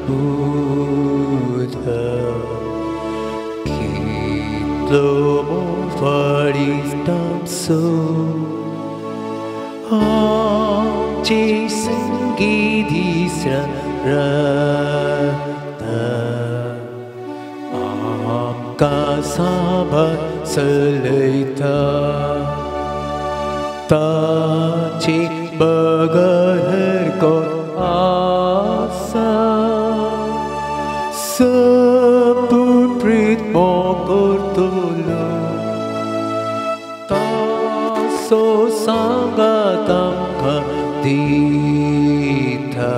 Buddha Kitlomo Varistamso Ji Sangidisra Rata Sabat Selita Ta Chi Bagar Ko Asa Sepuprit Mokur Tulu Ta So Sangatam Kadita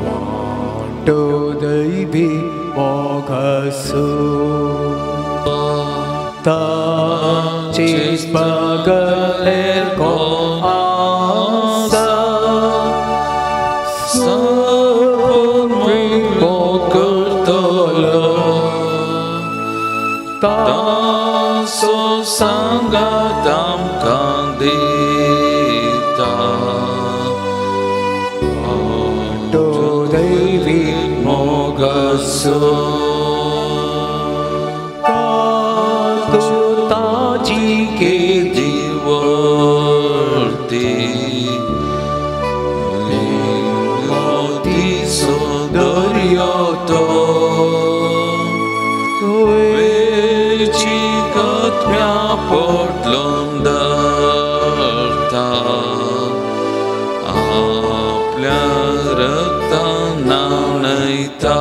Wando Devi Mogasu Ta Chis Bagal Ko Asa Sapuri Mokur Tolo Ta So Sangatam Kandita Wando Devi Mogasu Portlundarta आपल्या रक्तानानैता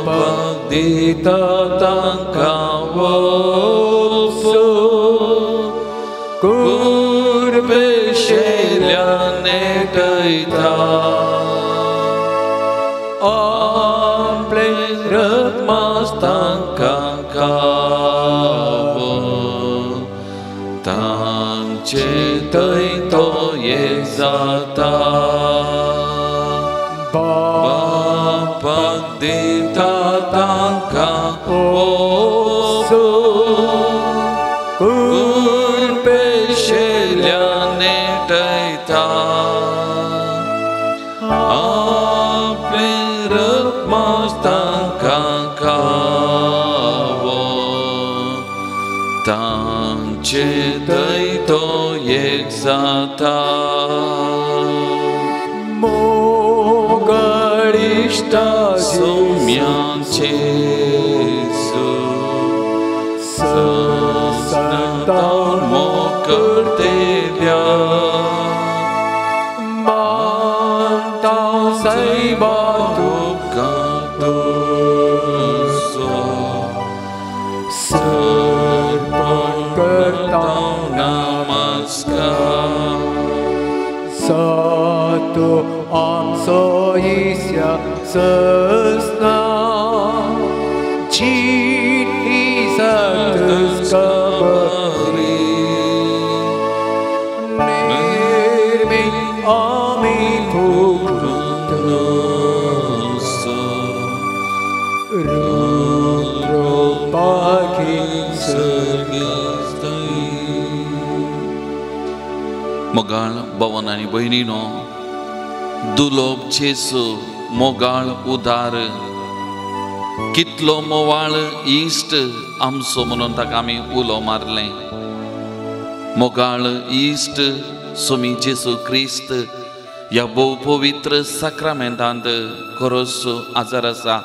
Bhagdita tanka voso Kurbe shelyane kaita Ample rătmastanca cavo Tance tăi to exalta Bhagdita tanca voso Kurbe shelyane kaita Mastanka kavo Tance dai to exalta Mogarishta sumyan chesu Sasnatan mokartelya Mantau saibatu Satu amso isya sasna Jin isatus kabari Nirming amin pukrunosa Rudro paking sargistai मोगाळ भवन आणि बहिणीनो दुलोब चेसू मोगाळ उदार कितलो मोवाळ इष्ट आमचो म्हणून ताका आमी उलो मारले मोगाळ इष्ट सोमी जेसू क्रिस्त या भोव पवित्र साक्रामेंतांत खरोच आजार आसा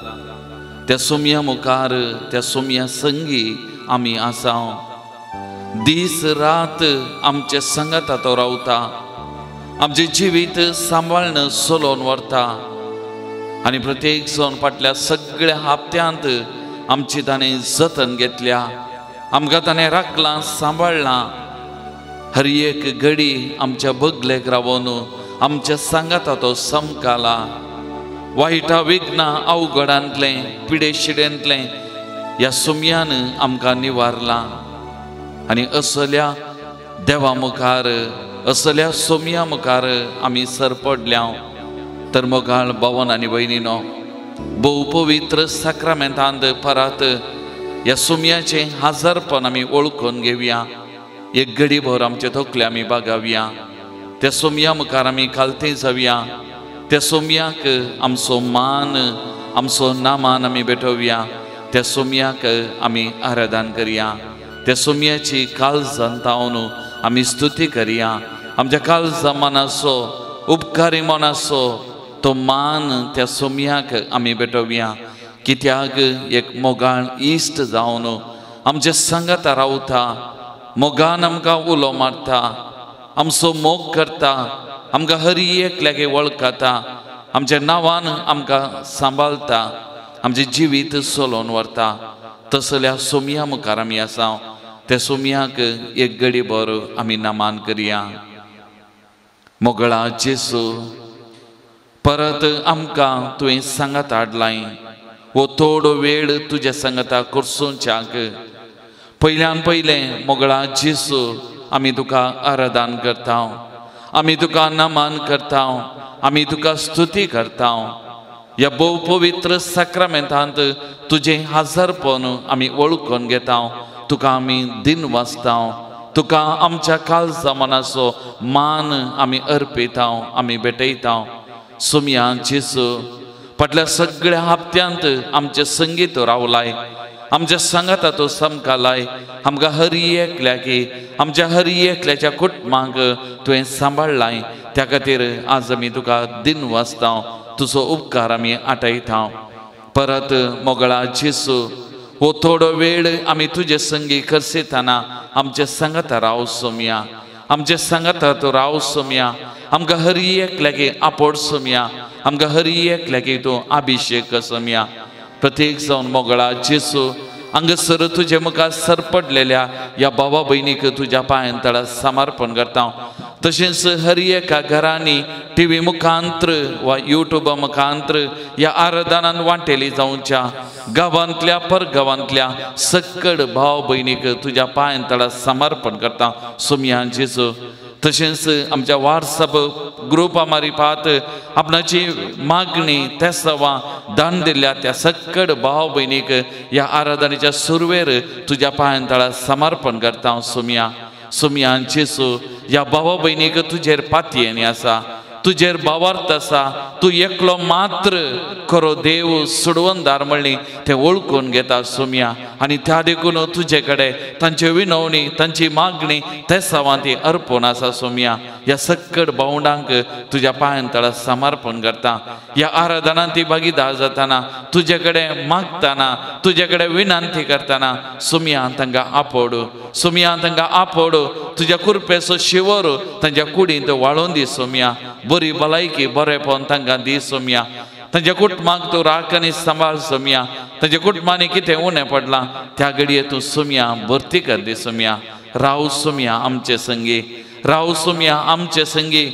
त्या सोमया मुखार त्या सोमया संगी आमी आसा दीस रात आमच्या संगता तो रावता आमचे जिवीत सांबाळणं सोलोन व्हरता आणि प्रत्येक सण फाटल्या सगळ्या हप्त्यांत आमची ताणें जतन घेतल्या आमकां ताणें राखलां सांबाळलां हर एक घडी आमच्या बगलेक रावून आमच्या सांगाता तो समकाला वायटा विघ्ना अवघडांतले पिडेशिडेंतले ह्या सोमयान आमकां निवारलां आणि असल्या देवा मुखार असल्या सोमया मुखार आमी सरपडल्या तर मोगाळ भवन आनी भयणीनो भोव पवित्र साक्रामेंतांत परत ह्या सोमयाचें हाजरपण आमी वळखून घेवया एक घडीभर आमचे तकले आमी बागावया त्या सोमया मुखार आमी खालते जावया, त्या सोमयाक आमचो मान आमचो नामान आमी भेटोवया, त्या सोमयाक आमी आराधन करया, त्या सोमयाची काळज जावन आमी स्तुती करया, आमच्या काळजा मनाचो उपकारी मनाचो तो मान त्या सोमयाक आमी भेटोवया, कित्याक एक मोगाळ इश्ट जावन आमच्या संगत रावता, मोगान आमकां उलो मारता, आमचो मोग करता, आमकां हर एकल्यागे वळखता, आमच्या नांवान आमकां सांबाळता, आमचें जिवीत चलोवन व्हरता, तसल्या सोमया मुखार आमी आसा, त्या सोमयाक एक घडीभर आमी नमान करया। मोगळा जेसू, परत आमकां तुवें सांगात हाडलाय, वो थोडो वेळ तुज्या सांगाता कुर्सोवच्याक, पयल्यान पयलें मोगळा जेसू आमी तुका आराधन करता, आमी तुका नमान करता, आमी तुका स्तुती करता, ह्या भोव पवित्र साक्रामेंतांत तुजें हजरपण आमी वळखून घेता, तुका आमी दिन वाचता, तुका आमच्या काळजा मनाचो मान आमी अर्पिता, आमी भेटयता। सोमया जेसू, फाटल्या सगळ्या हप्त्यांत आमचे संगीत रावलाय, आमच्या सांगाता तो समकालाय, आमकां हर एकल्याकी आमच्या हर एकल्याच्या कुटुंबाक तुवें सांबाळलाय, त्या खातीर आज आमी तुका दिन वाचता, तुजो उपकार आमी आठयता। परत मोगळा जेसू, हो थोडो वेळ आमी तुजे संगी करसेतना आमच्या सांगाता राव सोमया, आमच्या सांगाता तो राव सोमया, आमकां हर एकल्याकी आपोड सोमया, आमकां हर एकल्याकी तूं अभिषेक सोमया। प्रत्येक जावन मोगळा जेसू, हांगासर तुजे मुखार सरपडलेल्या ह्या भावा भयणीक तुज्या पांयांतळा समर्पण करता, तशेंच हर एका घरांनी टीव्ही मुखांतर वा यूट्यूब मुखांतर ह्या आराधनान वांटेली जावच्या गांवांतल्या परगांवांतल्या सकड भाव भयणीक तुज्या पांयांतळा समर्पण करता सोमया जेसू। तशेंच आमच्या व्हॉट्सअप ग्रुपा मार्फत आपणाची मागणी त्या सवा दान दिल्या त्या सकड भाव भयणीक ह्या आराधनेच्या सुरवेर तुज्या पांयांतळा समर्पण करता सोमया। सोमया जेसू, ह्या भावा भयणीक तुजेर पातयेनी आसा, तुजेर बावार्थ आसा, तूं एकलो मात्र खरो देव सोडवणदार म्हणली ते वळखून घेता सोमया, आनी त्या देखून तुजे कडेन तांची विनवणी तांची मागणी ते सवा ती अर्पण आसा सोमया। ह्या सकड भावंडांक तुज्या पांयांतळा समर्पण करता, ह्या आराधनांत ती भागीदार जाताना तुजे कडेन मागताना तुजे कडेन विनंती करताना सोमया तांकां आपोड, सोमया तांकां आपोड, तुज्या कुरपेचो शिवर तांच्या कुडींत वाळोवन दी सोमया, बरी भलायकी बरेपण तांकां दी सोमया, तांच्या कुटुंबाक तूं राख आनी सांबाळ सोमया, तांच्या कुटुंबांनी कितें उणें पडलां त्या घडये तूं सोमया भरती कर दी सोमया। राव सोमया आमचे संगी, राव सोमया आमचे संगी,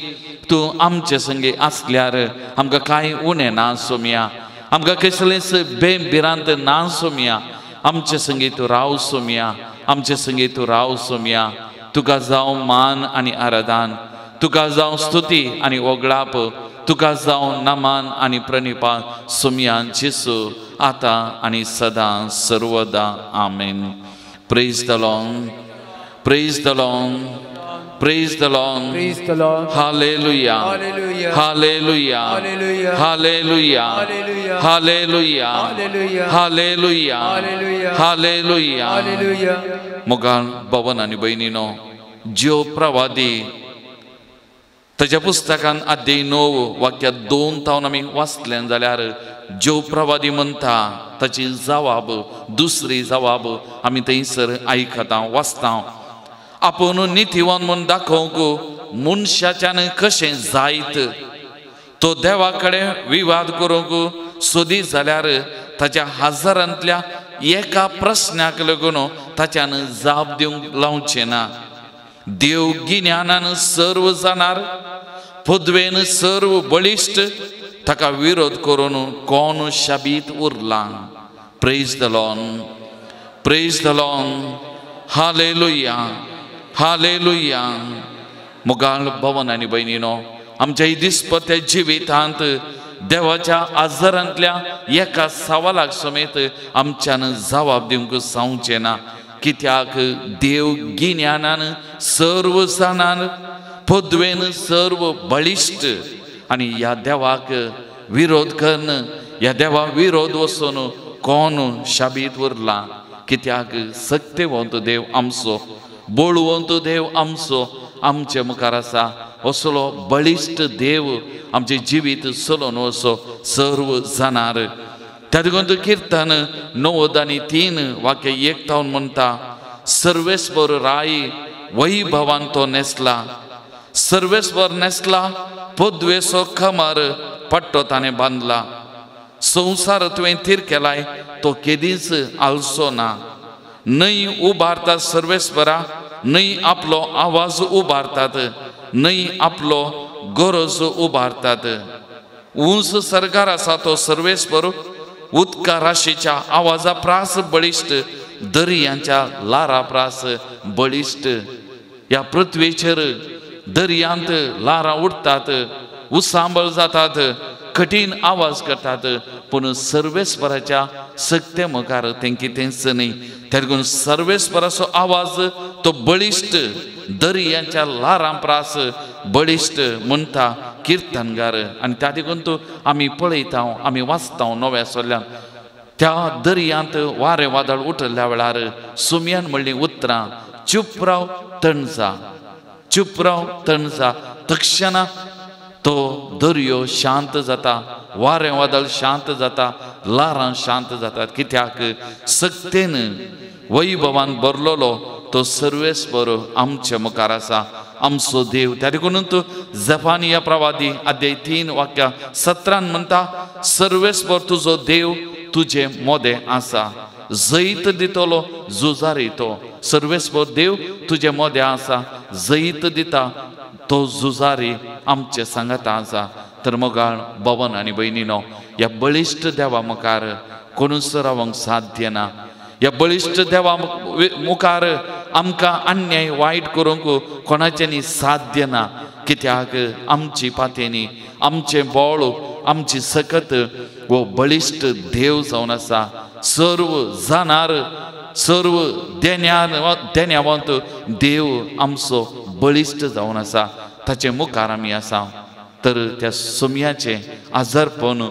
तूं आमचे संगी आसल्यार आमकां कांय उणें ना सोमया, आमकां कसलेंच बेभिरांत ना सोमया, आमचे संगी तूं राव सोमया, आमचे संगी तूं राव सोमया। तुका जावं मान आनी आराधन, तुका जावं स्तुती आनी वगळाप, तुका जावं नमान आनी प्रणिपात सोमया जेसू, आता आनी सदां सर्वदा आमेन। Praise the Lord, praise the Lord, praise the Lord, Praise the Lord. हालेलुया, Hallelujah. हालेलुया, Hallelujah. हालेलुया, Hallelujah. हालेलुया, Hallelujah. हालेलुया, Hallelujah. हालेलुया। Hallelujah. मोगाळ भवन आनी भयणीनो, ज्यो प्रवादी ताच्या पुस्तकान अध्याय 9 वाक्य 2 तावन आमी वाचलें जाल्यार ज्यो प्रवादी म्हणटा ताची जबाब दुसरी जबाब आमी थंयसर आयकता वाचता। आपूण निथिवान म्हूण दाखोवंक मनशाच्यान कशें जायत, तो देवा कडेन विवाद करूंक सोदी जाल्यार ताच्या हजारांतल्या एका प्रस्नाक लागून ताच्यान जाप दिवंक लावचें ना। देव गिन्यानान सर्व जाणार, पदवेन सर्व बळिश्ट, ताका विरोध करून कोण शाबीत उरला। Praise the Lord, praise the Lord, hallelujah, hallelujah. मोगाळ भवन आनी भयणीनो, आमच्या दिसपट्या जिवितांत देवाच्या आजारांतल्या एका सवालाक समेत आमच्यान जबाब दिवंक जावचें ना, कित्याक देव गिन्यानान सर्व जाणार, पदवेन सर्व बळिश्ट आणि ह्या देवाक विरोध करणं, ह्या देवा विरोध वचून कोण शाबीत उरला. कित्याक सत्यवंत देव आमचो, बोळवंत देव आमचो आमचे मुखार आसा. असलो बळिश्ट देव आमचे जिवीत चलोवन वचो सर्व जाणार. त्या देखून किर्तन 9:3 वाक्य 1 म्हणटा, सर्वेस्वर राई वैभवान तो नेसला, सर्वेस्वर नेसला पदवेचो खमार पट्टो ताणें बांदला. संवसार तुवें थीर केलाय तो केदींच आलसो ना. न्हय उबारतात सर्वेस्वरा, न्हय आपलो आवाज उबारतात, न्हय आपलो गरज उबारतात. उंच सरकार आसा तो सर्वेस्वर, उदका राशीच्या आवाजा प्रास बळिश्ट, दर्यांच्या लारा प्रास बळिश्ट. ह्या पृथ्वेचेर दर्यांत लारा उडटात, उसांबळ जातात, कठीण आवाज करतात, पूण सर्वेस्वराच्या सक्ते मुखार तें कितेंच न्हय. त्या देखून सर्वेस्वराचो आवाज तो बळिश्ट, दर्यांच्या लारां प्रास बळिश्ट म्हणटा किर्तनगार. आनी त्या देखून आमी पळयता, आमी वाचता नव्या सोल्ल्यान, त्या दर्यांत वारें वादळ उठल्या वेळार सुमयान म्हणली उतरां, चूप राव तणजा, चूप राव तणजा. तक्षणा तो दर्यो शांत जाता, वारें वादळ शांत जाता, लारां शांत जातात. कित्याक सक्तेन वैभवान भरलेलो तो सर्वेस्वर आमच्या मुखार आसा, आमचो देव. त्या देखून जफानिया प्रवादी अध्याय 3 वाक्य 17 म्हणटा, सर्वेस्वर तुजो देव तुझे मोदे आसा, जैत दितलो जुजारी तो. सर्वेस्वर देव तुझे मोदे आसा, जैत दिता तो जुजारी आमचे सांगाता आसा. तर मोगाळ भवन आनी भयणीनो, ह्या बळिश्ट देवा मुखार कोणूच रावंक साध्य ना. ह्या बळिश्ट देवा मुखार आमकां अन्याय वायट करूंक कोणाच्यांनी साध्य ना. कित्याक आमची पातेनी, आमचे बोळ, आमची सकत वो बळिश्ट देव जावन आसा. सर्व जाणार, सर्व देण्यावंत देव आमचो बळिश्ट जावन आसा. ताचे मुखार आमी आसा. तर त्या सुमयाचे आजारपण,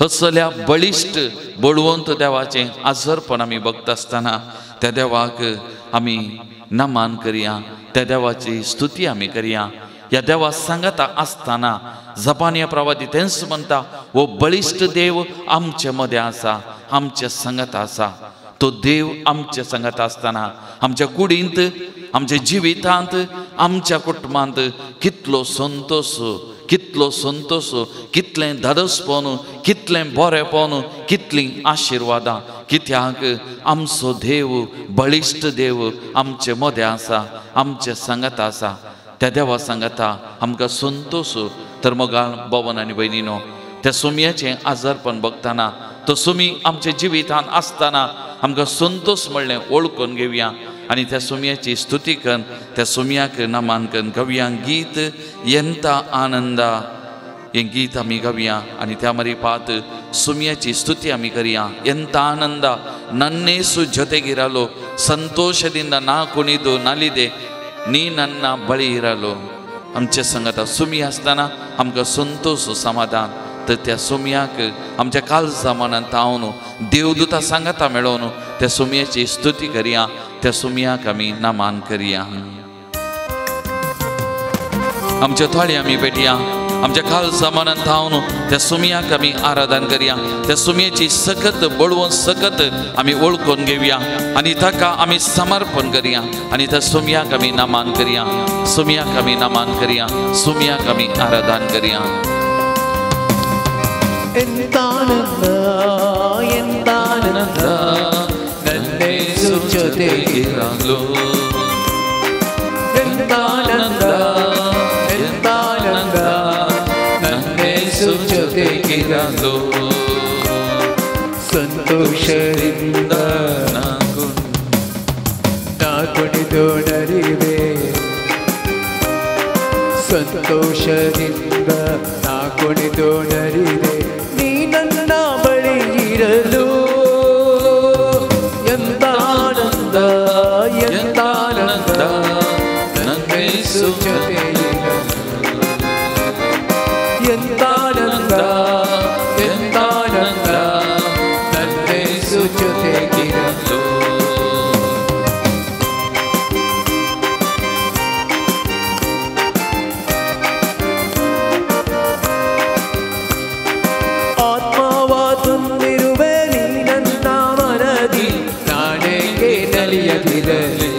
असल्या बळिश्ट बळवंत देवाचें आजारपण आमी बघता आसतना त्या देवाक आमी नमान करया, त्या देवाची स्तुती आमी करया. ह्या देवा सांगता आसतना जपानिया प्रवादी तेंच म्हणटा, वो बळिश्ट देव आमचे मदें आसा, आमचे सांगता आसा. तो देव आमचे सांगता आसतना आमच्या कुडींत, आमच्या जिवितांत, आमच्या कुटुंबांत कितलो संतोष, कितलो संतोष, कितलें धाडसपण, कितलें बरेंपण, कितलीं आशिर्वादां. कित्याक आमचो देव बळिश्ट देव आमचे मदें आसा, आमचे सांगता आसा. त्या देवा सांगता आमकां संतोष. तर मोगाळ भवन आनी भयणीनो, त्या सुमयाचें आजारपण बघताना, तो सुमी आमच्या जिवितांत आसतना आमकां संतोष म्हणलें ओळखून घेवया आनी त्या सुमयाची स्तुती करून त्या सुमयाक नमान करून गावया. गीत एंता आनंदा, हें गीत आमी गावया आनी त्या मरी पात सुमयाची स्तुती आमी करया. ಎಂತ ಆನಂದ ನನ್ನೇಸು ಜೊತೆಗಿರಲು, ಸಂತೋಷದಿಂದ ನಾ ಕುಣಿದು ನಲಿದೆ, ನೀ ನನ್ನ ಬಳಿ ಇರಲು. आमच्या संगता सुमी आसतना आमकां संतोष समाधान. तर त्या सुमयाक आमच्या काळजा मनांत हांव देवदूता सांगता मेळोवन त्या सुमयाची स्तुती करया, त्या सुमयाक आमी नमान करया. आमच्या थोडे आमी भेटया, आमच्या काळजा मनांत हांव त्या सुमयाक आमी आराधन करया. त्या सुमयाची सकत बळवून सकत आमी ओळखून घेवया आनी ताका आमी समर्पण करया आनी त्या सुमयाक आमी नमान करया, सुमयाक आमी नमान करया, सुमयाक आमी आराधन करया. ನನ್ನೇಸು ಜೊತೆಗಿರಲು, ಎಂತಾನಂದ ಎಂತಾನಂದ ನನ್ನೇಸು ಜೊತೆಗಿರಲು, ಸಂತೋಷದಿಂದ ನಾ ಕುಣಿದು ನಲಿವೆ, ಸಂತೋಷದಿಂದ ನಾ ಕುಣಿದು ನಲಿವೆ, ನೀ ನನ್ನ ಬಳಿ ಇರಲು. ಎಂತಾನಂದ ಎಂತಾನಂದ ನನ್ನೇಸು ನನ್ನೇಸು ಜೊತೆಗಿರಲು ಎಂತಾನಂದ ಎಂತಾನಂದ ನನ್ನೇಸು ಜೊತೆಗಿರಲು ಆತ್ಮವ ತುಂಬಿರುವೆ ನೀ ನನ್ನ ಮನದಿ ನಾನೇಕೆ ನಲಿಯದಿರಲಿ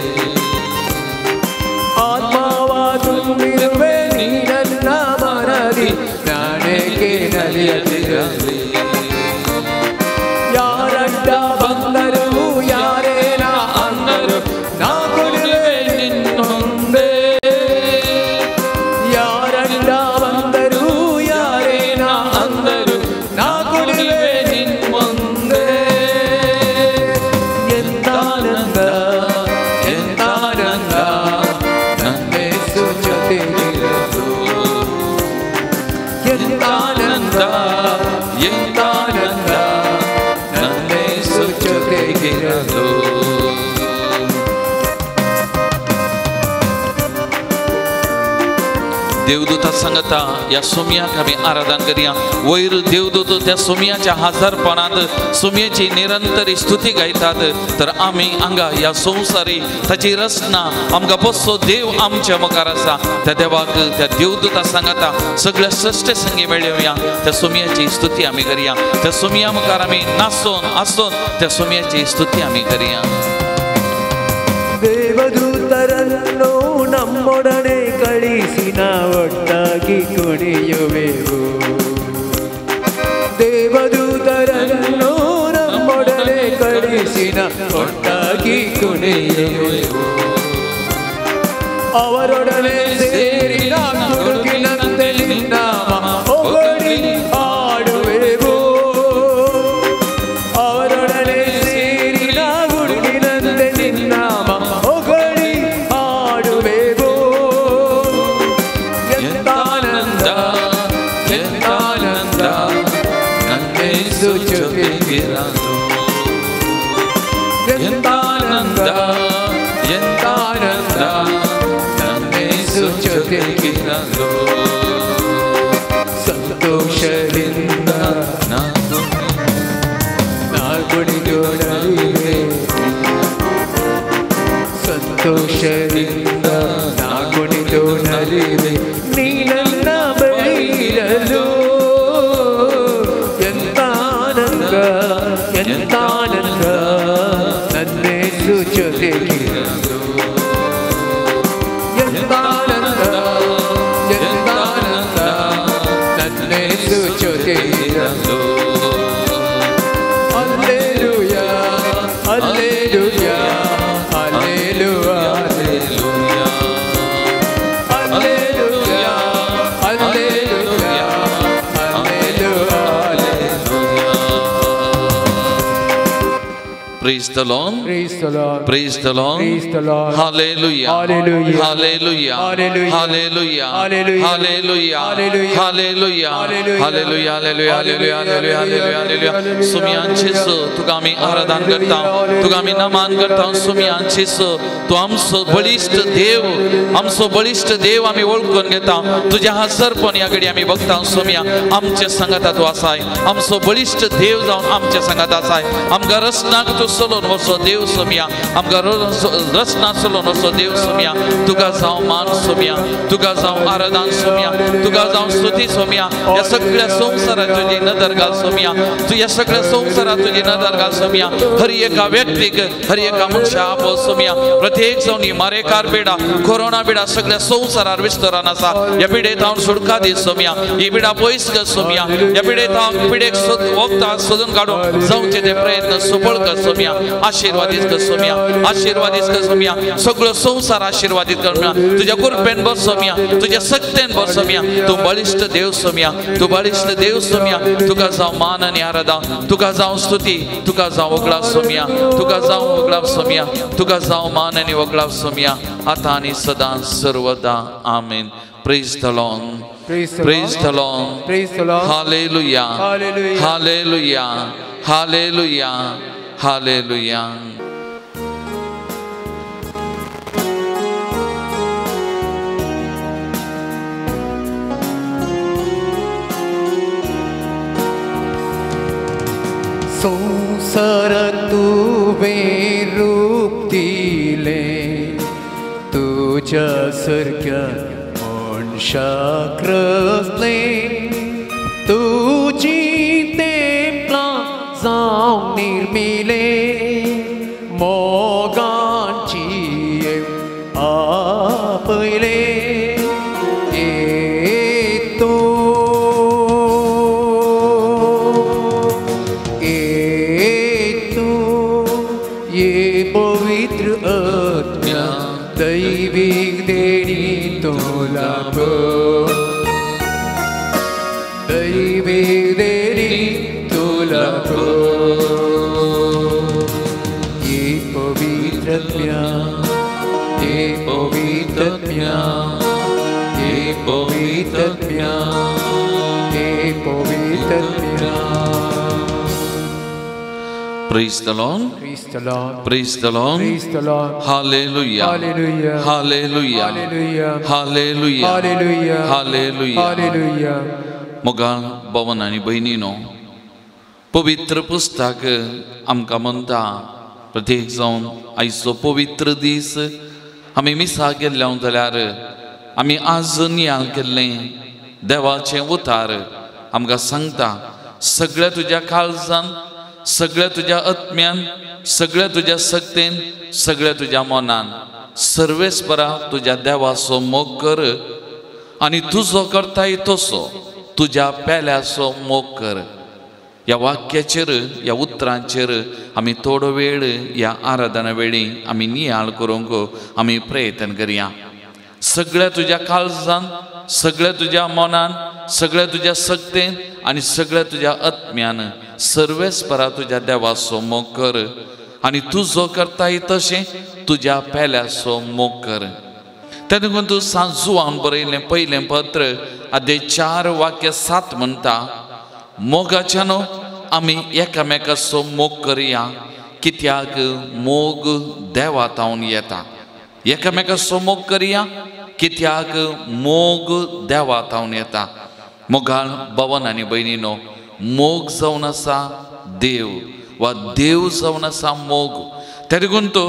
ಆತ್ಮವ ತುಂಬಿರುವೆ ನೀ ನನ್ನ ಮನದಿ ನಾನೇಕೆ ನಲಿಯದಿರಲಿ ಯಾರಡ್ಡ ಬಂದರು ಯಾರೇನ ಅಂದರು ನಾ ಕೊಡುವೆ ನಿನ್ನೊಂದೇ ಯಾರಡ್ಡ ಬಂದರು ಯಾರೇನ ಅಂದರು ನಾ ಕೊಡುವೆ ನಿನ್ನೊಂದೇ ಎಂತಾನಂದ ಎಂತಾನಂದ ನನ್ನೇಸು ಜೊತೆಗಿರಲು ಎಂತಾನಂದ ಎಂತಾನಂದ ನನ್ನೇಸು ಜೊತೆಗಿರಲು देवदूता सांगता या सुमयाक आमी आराधन करुया वयर देवदूत त्या सुमयाच्या हजारपणांत सुमयेची निरंतर स्तुती गायतात तर आमी हांगा ह्या संवसारी ताची रचना आमकां बसो देव आमच्या मुखार आसा त्या देवाक त्या देवदूता सांगता सगळ्या श्रेष्ठ संगी मेळुया त्या सुमयाची स्तुती आमी करुया त्या सुमया मुखार आमी नाचोन आसोन त्या सुमयाची स्तुती आमी करुया ದೇವದೂತರನ್ನು ನಮ್ಮೊಡನೆ ಕಳಿಸಿನ ಒಟ್ಟಾಗಿ ಕುಣಿಯುವೆವು ದೇವದೂತರನ್ನು ನಮ್ಮೊಡನೆ ಕಳಿಸಿನ ಒಟ್ಟಾಗಿ ಕುಣಿಯುವೆವು ಅವರೊಡನೆ ಸೇರಿನ ತುಡುಕಿನಂತೆ ನಿನ್ನ ಹೊಗಳಿ ಹಾಡುವೆವು ಅವರೊಡನೆ ಸೇರಿನ ಗುಡುಗಿನಂತೆ ನಿನ್ನ ಹೊಗಳಿ ಹಾಡುವೆವು ಎಂತಾನಂದ ಎಂತಾನಂದ ನನ್ನೇಸು ಜೊತೆಗಿರಲು ಎಂತಾನಂದ ಎಂತಾನಂದ ನನ್ನೇಸು ಜೊತೆಗಿರಲು ಸಂತೋಷದಿಂದ ನಾ ಕುಣಿದೊಡಲಿವೆ ಸಂತೋಷದಿಂದ ನಾ ಕುಣಿದೊಡಲಿವೆ ನೀ ನನ್ನ ಬಳಿಯಿರಲು ಎಂತಾನಂದ ಎಂತಾನಂದ ನನ್ನೇಸು ಜೊತೆಗಿರಲು ಎಂತಾನಂದ ಎಂತಾನಂದ ನನ್ನೇಸು ಜೊತೆಗಿರಲು Alleluia, Alleluia, Alleluia, Alleluia, Alleluia, Alleluia, Alleluia. Praise the Lord. Praise the Lord. Praise the Lord. Praise the Lord. Hallelujah. Hallelujah. Hallelujah. Hallelujah. Hallelujah. Hallelujah. Hallelujah. Hallelujah. Hallelujah. Hallelujah. Hallelujah. Hallelujah. Hallelujah. Hallelujah. Hallelujah. सुमयांचेच तुका आमी आराधन करता तुका आमी नमान करता सुमयांचेच तू आमचो बळिश्ट देव आमचो बळिश्ट देव आमी वळखून घेता तुज्या हजरपण ह्या घडी आमी बघता सुमया आमच्या संगता तू आसाय आमचो बळिश्ट देव जावन आमच्या संगत आसाय आमकां रचनाक तू चलोवन वचो देव सुमया आमकां रचना चलोवन वचो देव सुमया तुका जावं मान सुमया तुका जावं आराधन सुमया तुका जावं स्तुती सुमया ह्या सगळ्या संवसारात तुजी नदर घाल सुमया तू ह्या सगळ्या संवसारात तुजी नदर घाल सुमया हर एका व्यक्तीक हर एका मनशा आपो सुमया प्रत्येक जावन ही मारेकार पिडा कोरोना पिडा सगळ्या संवसारार विस्तरान आसा ह्या पिडेत हांव सुटका दी सुमया ही पिडा पयस कर सुमया ह्या पिडेत हांव पिडेक वखदां सोदून काडून जावचे ते प्रयत्न सफळ कर सुमया आशीर्वादीत कर सुमया आशीर्वादीत कर सुमया सगळो संवसार आशीर्वादीत कर सुमया तुज्या कृपेन भर सुमया तुज्या शक्तीन भर सुमया तू बळिश्ट देव सुमया तू बळिश्ट देव सुमया तुका जावं मान आनी आराधना तुका जावं स्तुती तुका जावं वगळाव सुमया तुका जावं वगळाव सुमया तुका जावं मान आनी वगळाव सुमया आतां आनी सदां सर्वदा आमेन Praise the Lord. Praise the Praise Lord. the Lord. Praise the Lord. Hallelujah. Hallelujah. Hallelujah. Hallelujah. Hallelujah. संसारात तुवें रूप दिलें तुझ्या सारक्या मनशाक रचलें तुझी तेंपलां जावं निर्मिलें मोगांची आपयलें पवित्र आत्म्या दैवीक देणी तो लाभ दैवीक देणी तो लाभ ये पवित्र आत्म्या ये पवित्र आत्म्या ये पवित्र आत्म्या ये पवित्र आत्म्या. Praise the Lord. Praise the Lord. Praise the Lord. Praise the Lord. Hallelujah. Hallelujah. Hallelujah. Hallelujah. Hallelujah. Hallelujah. Hallelujah. Hallelujah. Moga भवन आणि बहिणीनो पवित्र पुस्तक आमकां म्हणटा प्रत्येक जावन आयचो पवित्र दीस आमी मिसा गेल्ले जाल्यार आमी आज नियाळ केल्लें देवाचें उतार आमकां सांगता सगळ्या तुज्या काळजान सगळ्या तुज्या आत्म्यान सगळ्या तुज्या सक्तेन सगळ्या तुज्या मनान सर्वेस्परा तुज्या देवाचो मोग कर आनी तुजो करताय तसो तुज्या पेल्याचो मोग कर. ह्या वाक्याचेर ह्या उतरांचेर आमी थोडो वेळ ह्या आराधना वेळी आमी नियाळ करूंक आमी प्रयत्न करया. सगळ्या तुज्या काळजान सगळ्या तुज्या मनान सगळ्या तुज्या सक्तेन आनी सगळ्या तुज्या आत्म्यान सर्वेस्परा तुज्या देवाचो मोग कर आनी तूं जो करताय तशें तुज्या पेल्याचो मोग कर. तेन्ना तूं सांजुवान बरयलें पयलें पत्र अध्याय 4 वाक्य 7 म्हणटा मोगाच्यानो आमी एकामेकाचो मोग करया कित्याक मोग देवातावन येता. एकामेकाचो मोग करया कित्याक मोग देवातावन येता. मोगाळ भवन आनी भयणीनो मोग जावन आसा देव वा देव जावन आसा मोग. तेदेखून तो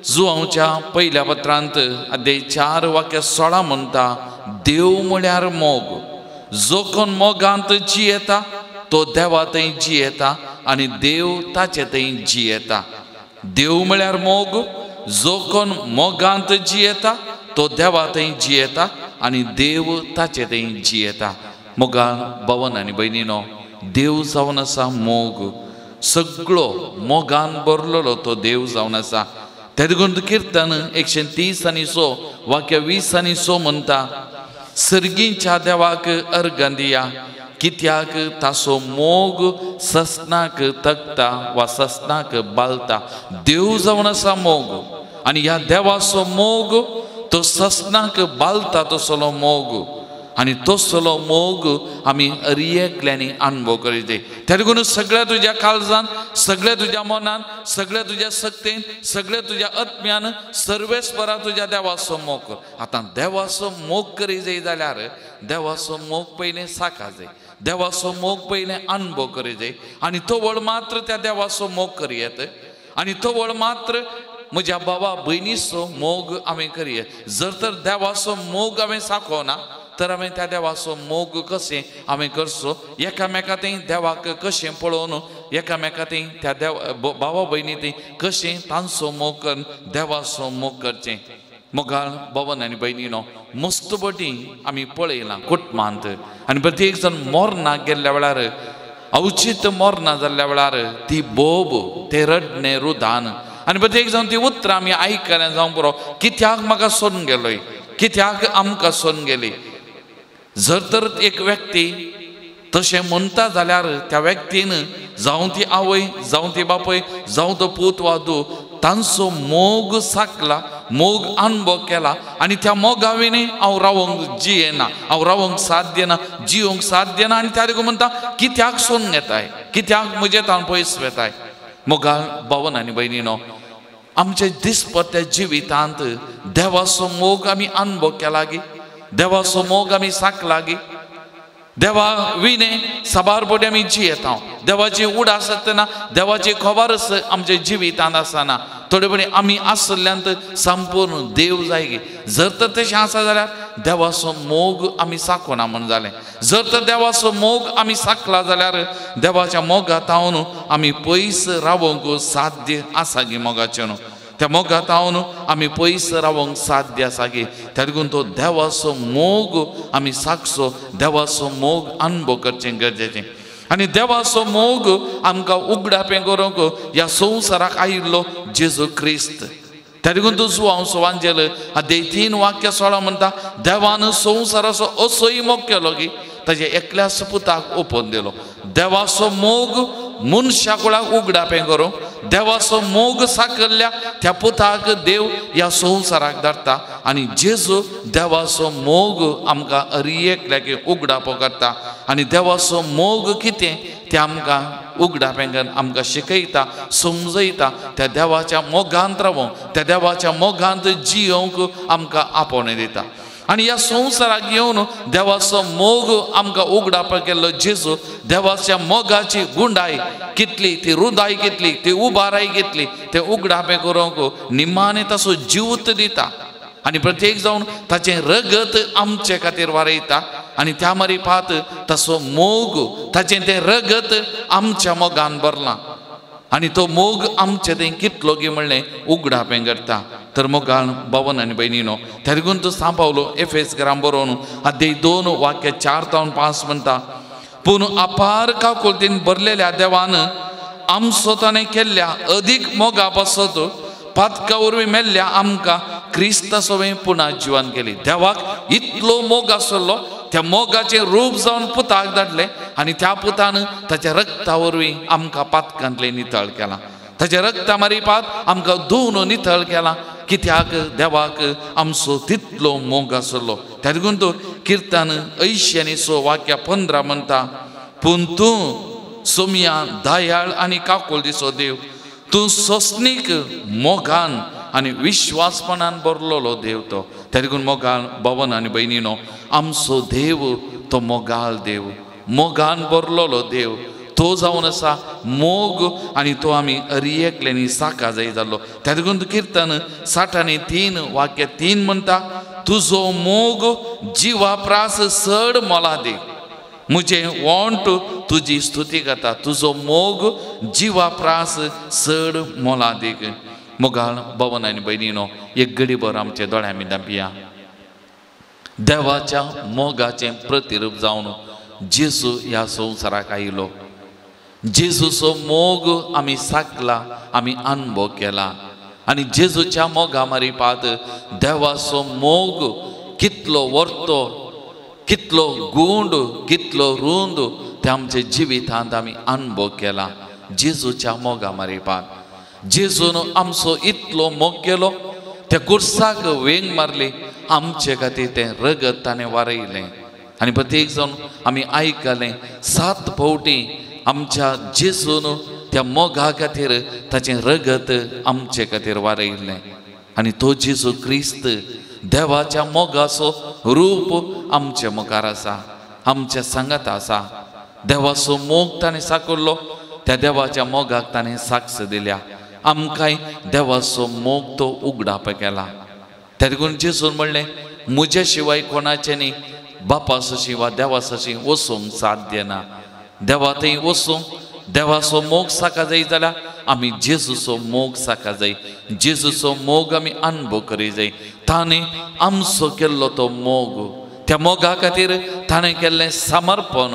जुआंवच्या पयल्या पत्रांत अध्याय 4 वाक्य 16 म्हणटा देव म्हळ्यार मोग. जो कोण मोगांत जियेता तो देवा थंय जियेता आनी देव ताचे थंय जियेता. देव म्हळ्यार मोग. जो कोण मोगांत जियेता तो देवा थंय जियेता आनी देव ताचे थंय जियेता. मोगाळ भवन आनी भयणीनो देव जावन आसा मोग. सगळो मोगान भरलेलो तो देव जावन आसा. तेदेखून किर्तन 130:6 वाक्य 20:6 म्हणटा सर्गीच्या देवाक अर्घ दिया कित्याक ताचो मोग ससनाक तकता वा ससनाक बालता. देव जावन आसा मोग आनी ह्या देवाचो मोग तो ससनाक बालता तसलो मोग आनी तसलो मोग आमी अरियेकल्यांनी अनुभव करीत. तेदेखून सगळ्या तुज्या काळजान सगळ्या तुज्या मनान सगळ्या तुज्या सक्तेन सगळ्या तुज्या आत्म्यान सर्वेस्परा तुज्या देवाचो मोग कर. आतां देवाचो मोग करी जाय जाल्यार देवाचो मोग पयलें साका जाय. देवाचो मोग पयलें अनुभव करी जाय आनी तो वळ मात्र त्या देवाचो मोग करयेत आनी तो वळ मात्र म्हज्या भावा भयणीचो मोग आमी करयेत. जर तर देवाचो मोग हांवें साकोना तर हांवें त्या देवाचो मोग कशें हांवें करचो. एकामेका थंय देवाक कशें पळोवन एकामेका थंय त्या भावा भयणी थंय कशें तांचो मोग करून देवाचो मोग करचें. मोगाळ भवन आनी भयणीनो मस्तबटी आमी पळयलां कुटुंबांत आनी प्रत्येक जण मोरनाक गेल्ल्या वेळार अवचित मोरना जाल्ल्या वेळार ती बोब ते रडणें रुदान आनी प्रत्येक जावन ती उतरां आमी आयकलें जावं पुरो कित्याक म्हाका सोडून गेलोय कित्याक आमकां सोडून गेली. जर तर एक व्यक्ती तशें म्हणटा जाल्यार त्या व्यक्तीन जावं ती आवय जावं ती बापय जावं तो पूत वा धूव तांचो मोग साकला मोग अनुभव केला आनी त्या मोगा विणी हांव रावोंक जियेना हांव रावोंक साध्य ना जियोंक साध्य ना आनी त्या देखून म्हणटा कित्याक सोडून घेताय कित्याक म्हजे तान पयस वेताय. मोगाळ भवन आनी भयणीनो आमच्या दिसपट्ट्या जिवितांत देवाचो मोग आमी अनुभव केला गी देवाचो मोग आमी साकला गी. देवा विने साबारपटी आमी जियेता देवाची उड आसतना देवाची खबर आमच्या जिवितांत आसना थोडेपणी आमी आसल्यांत संपूर्ण देव जाय गे जर तर तशें आसा जाल्यार देवाचो मोग आमी साकोना म्हण जालें जर तर देवाचो मोग आमी साकला जाल्यार देवाच्या मोगांत हांव आमी पयस रावंक साध्य आसा गे मोगाचें न्हू त्या मोगांत हांव आमी पयस रावंक साध्य आसा गे त्या देखून तो देवाचो मोग आमी साकचो देवाचो मोग अनुभव करचें गरजेचें आनी देवाचो मोग आमकां उगडापें करूंक ह्या संवसाराक आयिल्लो जेजू क्रिस्त त्या देखून तो सुवांचो वांजेल अध्याय 3 वाक्य 16 म्हणटा देवान संवसाराचो असोय मोग केलो की ताचे एकल्याच पुताक ओपोवन दिलो देवाचो मोग मनशा कुळाक उगडापें करूंक देवाचो मोग साकल्ल्या त्या पुताक देव ह्या संवसाराक धाडटा आनी जेजू देवाचो मोग आमकां अरियेकल्याक उगडापो करता आनी देवाचो मोग कितें तें आमकां उगडापें करून आमकां शिकयता समजयता त्या देवाच्या मोगांत रावंक त्या देवाच्या मोगांत जियोंक आमकां आपोवणें दिता आनी ह्या संवसाराक येवन देवाचो मोग आमकां उगडापा केल्लो जेजू देवाच्या मोगाची गुंडाय कितली ती रुदाय कितली ती उबाराय कितली ते उगडापें करूंक निमाणें ताचो जीवत दिता आनी प्रत्येक जावन ताचें रगत आमचे खातीर वारयता आनी त्या मारीफात ताचो मोग ताचें तें रगत आमच्या मोगान भरलां आनी तो मोग आमचे थंय कितलो गे म्हणलें उगडापें करता तर मोगाळ भवन आनी भयणीनो त्या देखून तो सांपावलो एफेसकारांक बरोवन अध्याय 2 वाक्य 4 ते 5 म्हणटा पूण अपार काकुळटीन भरलेल्या देवान आमचो ताणें केल्ल्या अदीक मोगा पासत पातका वरवीं मेल्ल्या आमकां क्रिस्ता सोबे पुना जिवान केली देवाक इतलो मोग आसलो त्या मोगाचें रूप जावन पुताक धाडलें आनी त्या पुतान ताच्या रक्ता वरवीं आमकां पातकांतलें नितळ केलां ताच्या रक्ता मारीफात आमकां धुवन नितळ केलां कित्याक देवाक आमचो तितलो मोग आसलो त्या देखून तो किर्तन 86 वाक्य 15 म्हणटा पूण तूं सोम्या दयाळ आनी काकुळटीचो देव तूं सोंसणीक मोगान आनी विश्वासपणान भरलोलो देव तो त्या देखून मोगाळ भवन आनी भयणीनो आमचो देव तो मोगाळ देव मोगान भरलोलो देव तो जावन आसा मोग आनी तो आमी अरियेकल्यांनी साका जाय जाल्लो त्या देखून किर्तन 63 वाक्य 3 म्हणटा तुजो मोग जिवा प्रास चड मोला दे म्हजें वोंट तुजी स्तुती करता तुजो मोग जिवा प्रास चड मोला देक मोगाळ भवन आनी भयणीनो एक घडीभर आमचे दोळ्यां भितर पिया देवाच्या मोगाचें प्रतिरूप जावन जेजू ह्या संवसाराक आयिल्लो जेजूचो मोग आमी साकला आमी अनुभव केला आनी जेजूच्या मोगा मारीफात देवाचो मोग कितलो वर्तो कितलो गुंड कितलो रुंद ते आमच्या जिवितांत आमी अनुभव केला जेजूच्या मोगा मारीफात जेजून आमचो इतलो मोग केलो त्या कुर्साक वेंग मारली आमचे खातीर तें रगत ताणें वारयलें आनी प्रत्येक जावन आमी आयकलें 7 फावटी आमच्या जेजून त्या मोगा खातीर ताचें रगत आमचे खातीर वारयलें आनी तो जेजू क्रिस्त देवाच्या मोगाचो रूप आमच्या मुखार आसा आमच्या सांगात आसा देवाचो मोग ताणें साकल्लो त्या देवाच्या मोगाक ताणें साक्ष दिल्या आमकांय देवाचो मोग तो उगडाप केला त्या देखून जेजून म्हणलें म्हज्या शिवाय कोणाचें न्ही बापाचो शिवा देवाची वचूंक साध्य ना देवा थंय वचूंक देवाचो मोग साका जाय जाल्यार आमी जेजूचो मोग साका जाय जेजूचो मोग आमी अनुभव करी जाय ताणें आमचो केल्लो तो मोग त्या मोगा खातीर ताणें केल्लें समर्पण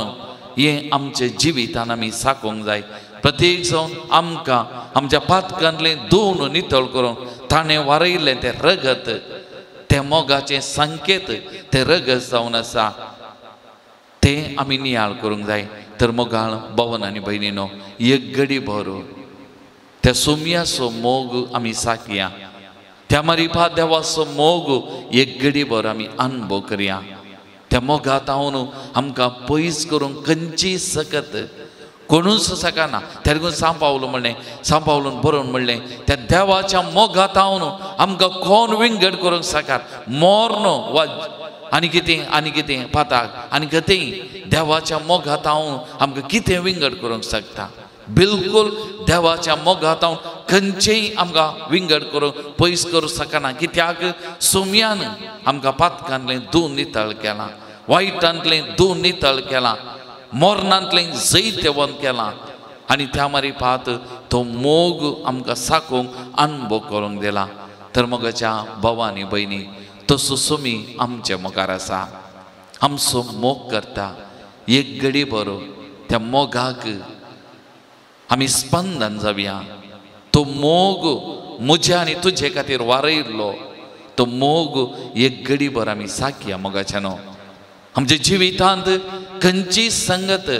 हें आमच्या जिवितान आमी साकोंक जाय प्रत्येक जावन आमकां आमच्या पातकांतलें धुवन नितळ करून ताणें वारयलें तें रगत त्या मोगाचें संकेत तें रगत जावन आसा तें आमी नियाळ करूंक जाय तर मोगाळ भवन आनी भयणीनो एक घडी भर त्या सोम्याचो मोग आमी साकया त्या मारीफात देवाचो मोग एक घडी भर आमी अनुभव करया त्या मोगांत हांव आमकां पयस करूंक खंयची सकत कोणूच सकाना त्या देखून सांपावलून बरोवन म्हणलें त्या देवाच्या मोगांत हांव आमकां कोण विंगड करूंक सकार मोर्न वा आनी कितें पाताक आनी कितें देवाच्या मोगात हांव आमकां कितें विंगड करूंक शकता बिलकुल देवाच्या मोगात हांव खंयचेय आमकां विंगड करूंक पयस करूंक शकना कित्याक सोम्यान आमकां पातकांतलें दून नितळ केलां वायटांतलें दून नितळ केलां मोरणांतलें जैतवंत केलां आनी त्या मारी पात तो मोग आमकां साकूंक अनुभव करूंक दिला तर मोगाच्या भावांनी भयणी तसो सोमी आमच्या मुखार आसा आमचो मोग करता एक घडी बरो त्या मोगाक आमी स्पंदन जावया तो मोग म्हज्या आनी तुजे खातीर वारयल्लो तो मोग एक घडी भर आमी साकया मोगाच्या न्हू आमच्या जिवितांत खंयची संगत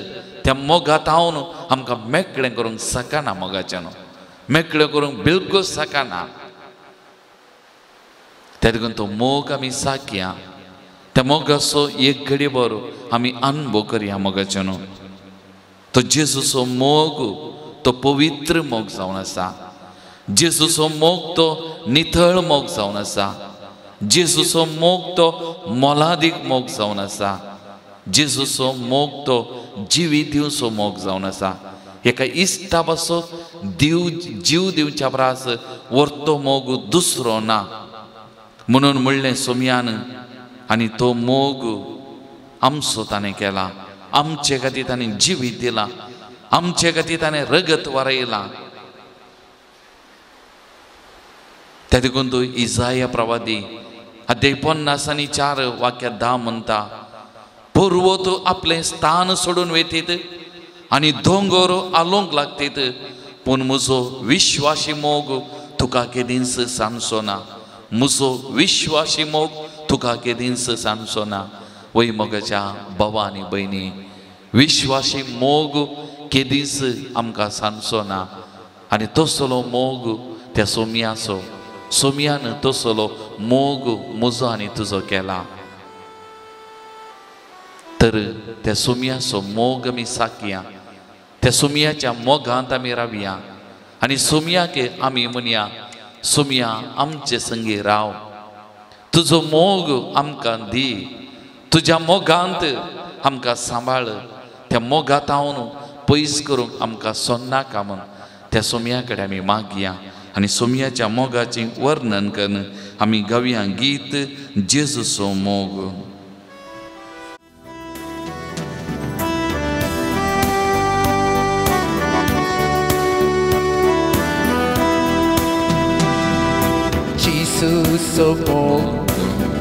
त्या मोगात हांव आमकां मेकळें करूंक शकना मोगाच्या न्हू मेकळें करूंक बिलकुल शकना त्या देखून तो मोग आमी साकया त्या मोगाचो एक घडी भर आमी अनुभव करया मोगाच्या न्हू तो जेजूचो मोग तो पवित्र मोग जावन आसा जेजूचो मोग तो नितळ मोग जावन आसा जेजूचो मोग तो मोलादीक मोग जावन आसा जेजूचो मोग तो जिवी दिवचो मोग जावन आसा एका इश्टा पासो जीव दिवच्या परास वर्तो मोग दुसरो ना म्हणून म्हणलें सोम्यान आनी तो मोग आमचो ताणें केला आमचे खातीर ताणें जिवीत दिला आमचे खातीर ताणें रगत वारयलां त्या देखून तो इसाया प्रवादी अध्याय 50:4 वाक्यात 10 म्हणटा पर्वत आपलें स्थान सोडून वेतीत आनी दोंगर आलोंक लागतीत पूण म्हजो विश्वासी मोग तुका केदींच सांडचो ना म्हजो विश्वासी मोग तुका केदींच सांडचो ना वय मोगाच्या भावा आनी भयणी विश्वासी मोग केदींच आमकां सांडचो ना आनी तसलो मोग त्या सोम्याचो सोम्यान तसलो मोग म्हजो आनी तुजो केला तर त्या सोम्याचो मोग आमी साकया त्या सोम्याच्या मोगांत आमी रावया आनी सोम्याक आमी म्हणया सोम्या आमचे संगी राव तुजो मोग आमकां दी तुज्या मोगांत आमकां सांबाळ त्या मोगांत हांव पयस करूंक आमकां सोन्नाका म्हूण त्या सोम्या कडेन आमी मागया आनी सोम्याच्या मोगाचें वर्णन करून आमी गावया गीत जेजूचो मोग Jesuso moग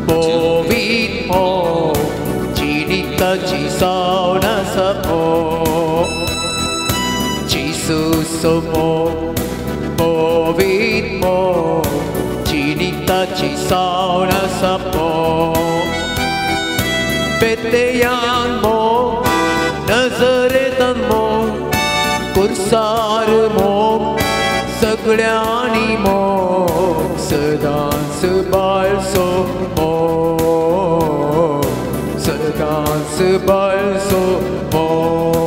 पवित मोग जिविताची सावणाचा मोग Jesuso मोग पवित मोग जिविताची सावणाचा मोग बेतलेहम मोग नजरेतान मोग कुर्सार मोग सगळ्यांनी मोग सदांच बाळसो मोग सदांच बाळसो मोग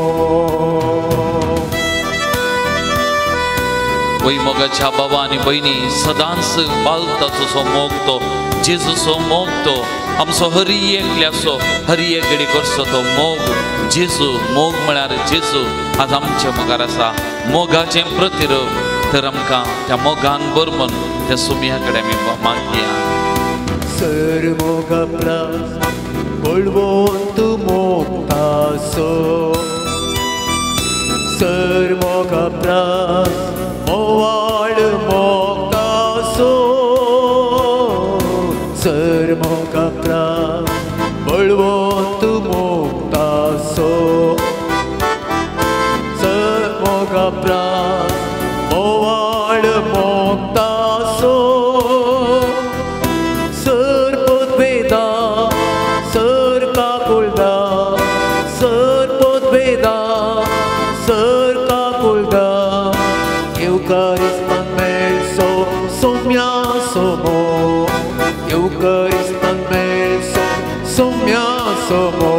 वय मोगाच्या भावा आनी भयणी सदांच बाळताचो मोग तो जेजूचो मोग तो आमचो हरी एकल्याचो हरी एक घडी करचो तो मोग जेजू मोग म्हळ्यार जेजू आज आमच्या मोगार आसा मोगाचें प्रतिरूप तर आमकां त्या मोगान बरमन त्या सोम्या कडेन आमी मागया सर मोगा प्रास पळवून तूं मोगतासो सर मोगा प्रास मोवाळ मोगतासो सर मोगा प्रास पळवून तूं मोगतासो सर मोगा प्रास मोवाळ मोगतासो सर पोतवेदा सर काकुळदा सर पोतवेदा सर काकुळदा Eucaristan melso sommiaso mo Eucaristan melso sommiaso mo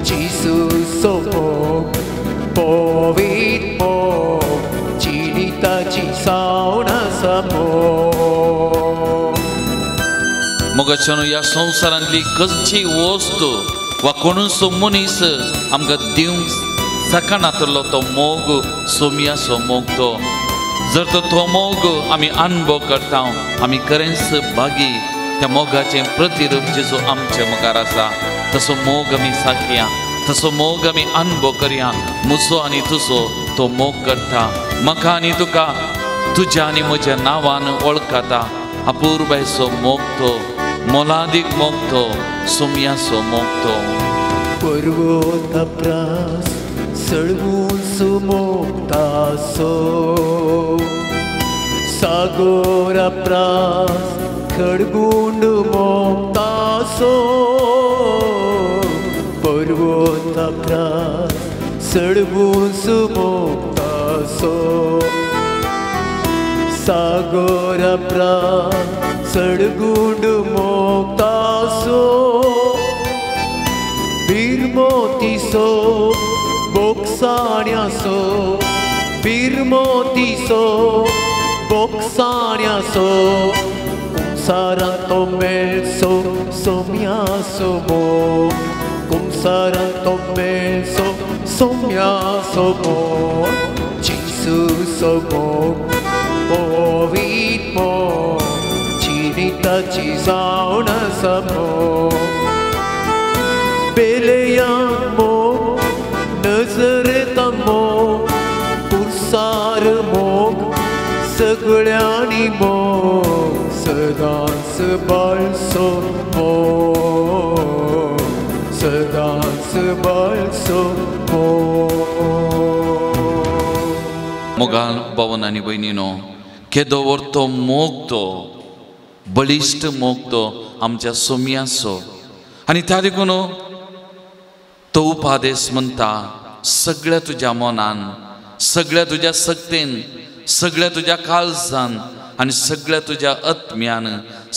Jesus mo povit mo Chinitaci sauna samo मोगाच्यान ह्या संवसारांतली खंयची वस्त वा कोणूच मनीस आमकां दिवंक सकनातलो तो मोग सोमयाचो मोग तो. जर तो मोग आमी अनुभव करता आमी खरेंच भागी. त्या मोगाचें प्रतिरूप जेजू आमच्या मुखार आसा. तसो मोग आमी साखया, तसो मोग आमी अनुभव करया. म्हजो आनी तुजो तो मोग करता. म्हाका आनी तुका तुज्या आनी म्हज्या नांवान वळखता. अपूर्वसो मोग तो, मोलादीक मोग तो, सोमयाचो मोग तो. पर्वता प्रास सळवून सुमोगतासो, सागोरा प्रास खडगुंड मोगतासो. पर्वता प्रास सळवून सुमोगतासो, सागोरा प्रास सळगुंड मोगतासो. बिरमोतीसो बोक्साण्यासो, बिरमोतीसो बोक्साण्यासो. कुंसारांतो मेळसो सोमयाचो मोग, कुंसारांतो मेळसो सोमयाचो मोग. जेजूचो मोग पवित्र मोग, जिविताची जावन आसा मोग. बेलयान मोग, नजरेता मोग, पुरसार मोग, सगळ्यांनी मोग. सदांच बाळसो मोग, सदांच बाळसो मोग. मोगाल भावन आनी भयणीनो, केदो व्हरतो मोग तो, बळिश्ट मोग तो आमच्या सोमयाचो. आनी त्या देखून तो उपादेश म्हणटा, सगळ्या तुज्या मनान, सगळ्या तुज्या सक्तेन, सगळ्या तुज्या काळजान आनी सगळ्या तुज्या आत्म्यान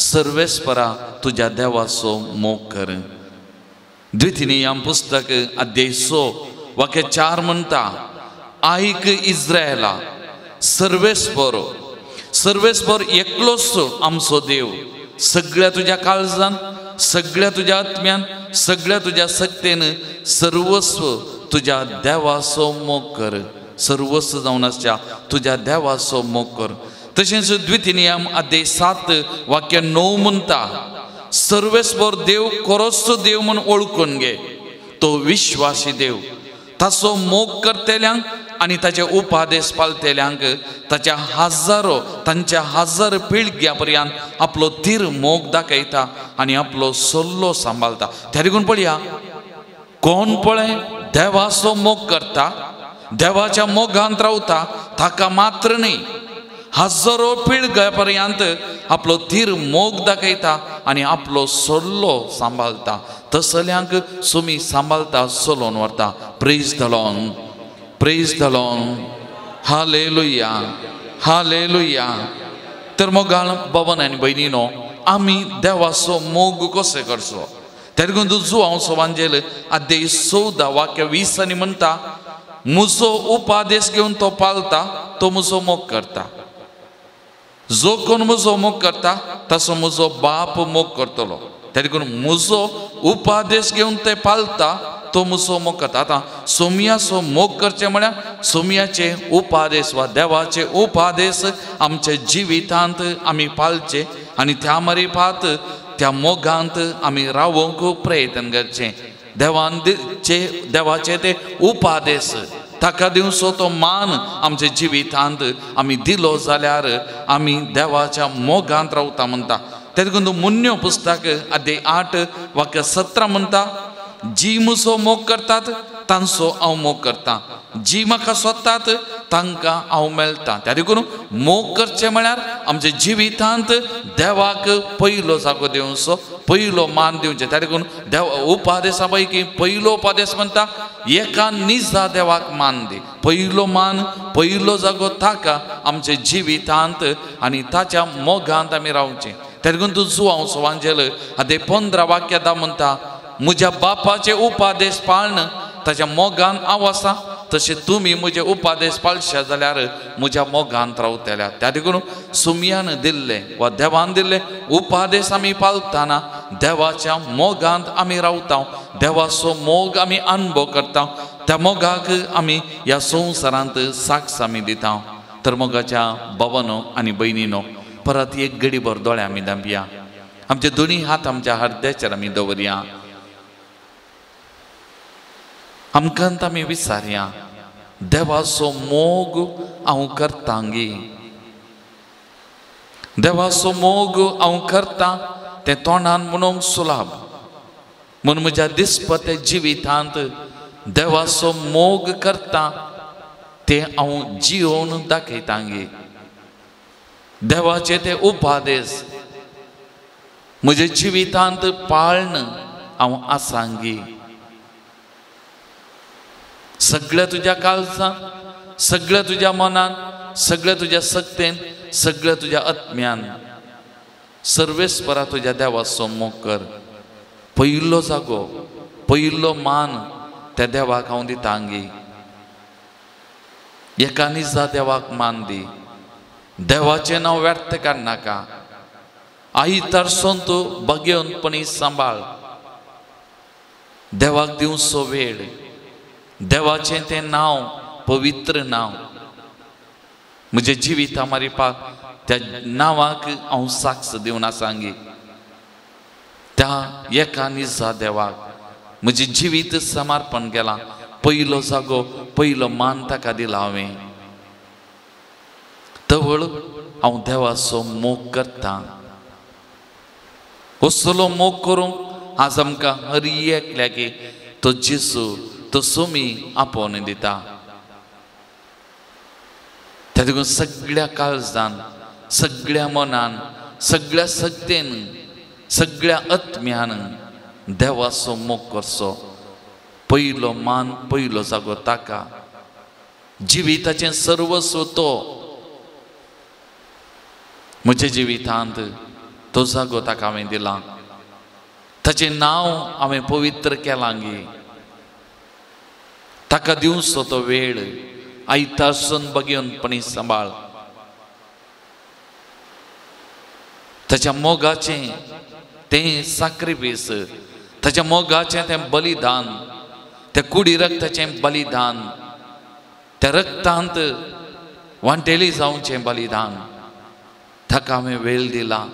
सर्वेस्परा तुज्या देवाचो मोग कर. द्वितीनियम पुस्तक अध्याय 6 वाक्य 4 म्हणटा, आयक इस्रायला, सर्वेस्पर, सर्वेस्पर एकलोच आमचो देव. सगळ्या तुज्या काळजान, सगळ्या तुज्या आत्म्यान, सगळ्या तुज्या सक्तेन सर्वस्व तुज्या देवाचो मोग कर. सर्वस्व जावन आसच्या तुज्या देवाचो मोग कर. तशेंच द्वितीनियम अध्याय 7 वाक्य 9 म्हणटा, सर्वेस्पर देव खरोच देव म्हूण ओळखून घे. तो विश्वासी देव. ताचो मोग करतेल्यांक आनी ताचे उपादेश पाळतेल्यांक ताच्या तांच्या हजार पिळग्या पर्यंत आपलो तीर मोग दाखयता आनी आपलो सल्लो सांबाळता. त्या देखून पळया, कोण पळय देवाचो मोग करता, देवाच्या मोगांत रावता, ताका मात्र न्ही, हजारो पिळग्या पर्यंत आपलो तीर मोग दाखयता आनी आपलो सल्लो सांबाळता. तसल्यांक सुमी सांबाळता, सलोन व्हरता. Praise the Lord, praise the Lord, hallelujah, hallelujah. तर मोगाळ भावन आनी भयणीनो, आमी देवाचो मोग कसो करचो? त्या देखून तुजो हांव सवांजेल अध्याय 14 वाक्य 20 आनी म्हणटा, म्हजो उपादेश घेवन तो पाळता, तो म्हजो मोग करता. जो कोण म्हजो मोग करता, तसो म्हजो बाप मोग करतलो. त्या देखून म्हजो उपादेश घेवन ते पाळता, तो म्हजो मोग करता. आतां सोमयाचो मोग करचे म्हळ्यार सोमयाचे उपादेश वा देवाचे उपादेश आमच्या जिवितांत आमी पाळचे आनी त्या मरेपात त्या मोगांत आमी रावूंक प्रयत्न करचे. देवाचे ते उपादेश ताका दिवचो तो मान आमच्या जिवितांत आमी दिलो जाल्यार आमी देवाच्या मोगांत रावता म्हणटा. त्या देखून मुन्यो पुस्तक अध्याय 8 वाक्य 17 म्हणटा, जी म्हजो मोग करतात तांचो हांव मोग करता, जी म्हाका सोदतात तांकां हांव मेळटा. त्या देखून मोग करचे म्हळ्यार आमच्या जिवितांत देवाक पयलो जागो दिवचो, पयलो मान दिवचे. त्या देखून देव उपादेशा पैकी पयलो उपादेश म्हणटा, एका निजा देवाक मान दी. पयलो मान, पयलो जागो ताका आमच्या जिवितांत आनी ताच्या मोगांत आमी रावचे. त्या देखून तुजो हांव सवांजेल अध्याय 15 वाक्य 10 म्हणटा, म्हज्या बापाचे उपादेश पाळन ताच्या मोगान हांव आसा, तसे तुम्ही म्हजे उपादेश पाळशे जाल्यार म्हज्या मोगांत रावतल्या. त्या देखून सुमयान दिल्ले वा देवान दिल्ले उपादेश आमी पाळतना देवाच्या मोगांत आमी रावता, देवाचो मोग आमी अनुभव करता, त्या मोगाक आमी ह्या संवसारांत साक्ष आमी दिता. तर मोगाच्या भावानो आनी भयणीनो, परत एक घडीभर दोळे आमी धांपया, आमचे दोनी हात आमच्या हृदयाचेर आमी दवरया. आमकांत आमी विचारया, देवाचो मोग हांव करता गे, देवाचो मोग हांव करता तें तोंडान म्हणूंक सुलभ, म्हूण म्हज्या दिसपते जिवितांत देवाचो मोग करता तें हांव जियोवन दाखयता गे. देवाचे ते उपादेश म्हज्या जिवितांत पाळन हांव आसां गे. सगळ्या तुज्या काळजांत, सगळ्या तुज्या मनान, सगळ्या तुज्या सक्तेन, सगळ्या तुज्या आत्म्यान सर्वेस्परा तुज्या देवाचो मोग कर. पयलो जागो, पयलो मान त्या देवाक हांव दिता गे. एका निजा देवाक मान दी. देवाचें नांव व्यर्थ काडनाका. आई तरसोन तूं बगेवनपणी सांबाळ. देवाक दिवचो वेळ, देवाचें तें नांव पवित्र नांव. म्हजें जिविता मारिपाक त्या नांवाक हांव साक्ष दिवन आसां गे. त्या एका निजा देवाक म्हजें जिवीत समर्पण केलां. पयलो जागो, पयलो मान ताका दिला हांवें. तवळ हांव देवाचो मोग करतां. असलो मोग करूंक आज आमकां हर एकल्याक तो जेसू, तो सोमी आपोवन दिता. त्या देखून सगळ्या काळजान, सगळ्या मनान, सगळ्या सक्तेन, सगळ्या आत्म्यान देवाचो मोग करचो. पयलो मान, पयलो जागो ताका. जिविताचें सर्वस्व तो. म्हज्या जिवितांत तो जागो ताका हांवें दिला. ताचें नांव हांवें पवित्र केलां गे. ताका दिवचो तो वेळ. आयतारसून बगेवनपणी सांबाळ. ताच्या मोगाचें तें सॅक्रिफीस, ताच्या मोगाचें तें बलिदान, त्या कुडी रक्ताचें बलिदान, त्या रक्तांत वांटेली जावचें बलिदान, ताका हांवें वेळ दिला.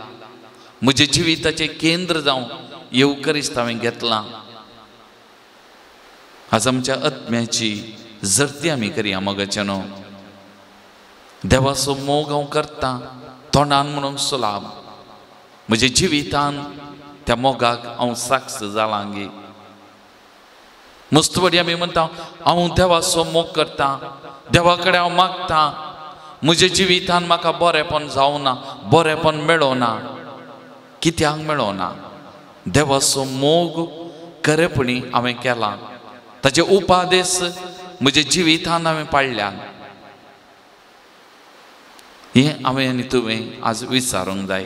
म्हज्या जिविताचें केंद्र जावन येवकरिस्त हांवें घेतलां. आज आमच्या आत्म्याची जर्ती आमी करया मोगाचे न्हू. देवाचो मोग हांव करतां तोंडान म्हणूंक सुलभ. म्हज्या जिवितान त्या मोगाक हांव साक्ष जालां गे. मस्तवडी आमी म्हणटा हांव देवाचो मोग करतां, देवा कडेन हांव मागतां. म्हज्या जिवितान म्हाका बरेंपण जावना, बरेंपण मेळोना. कित्याक मेळोना? देवाचो मोग खरेपणी हांवें केला. ताचे उपादेश म्हज्या जिवितान हांवें पाळल्यात. हें हांवें आनी तुवें आज विचारूंक जाय.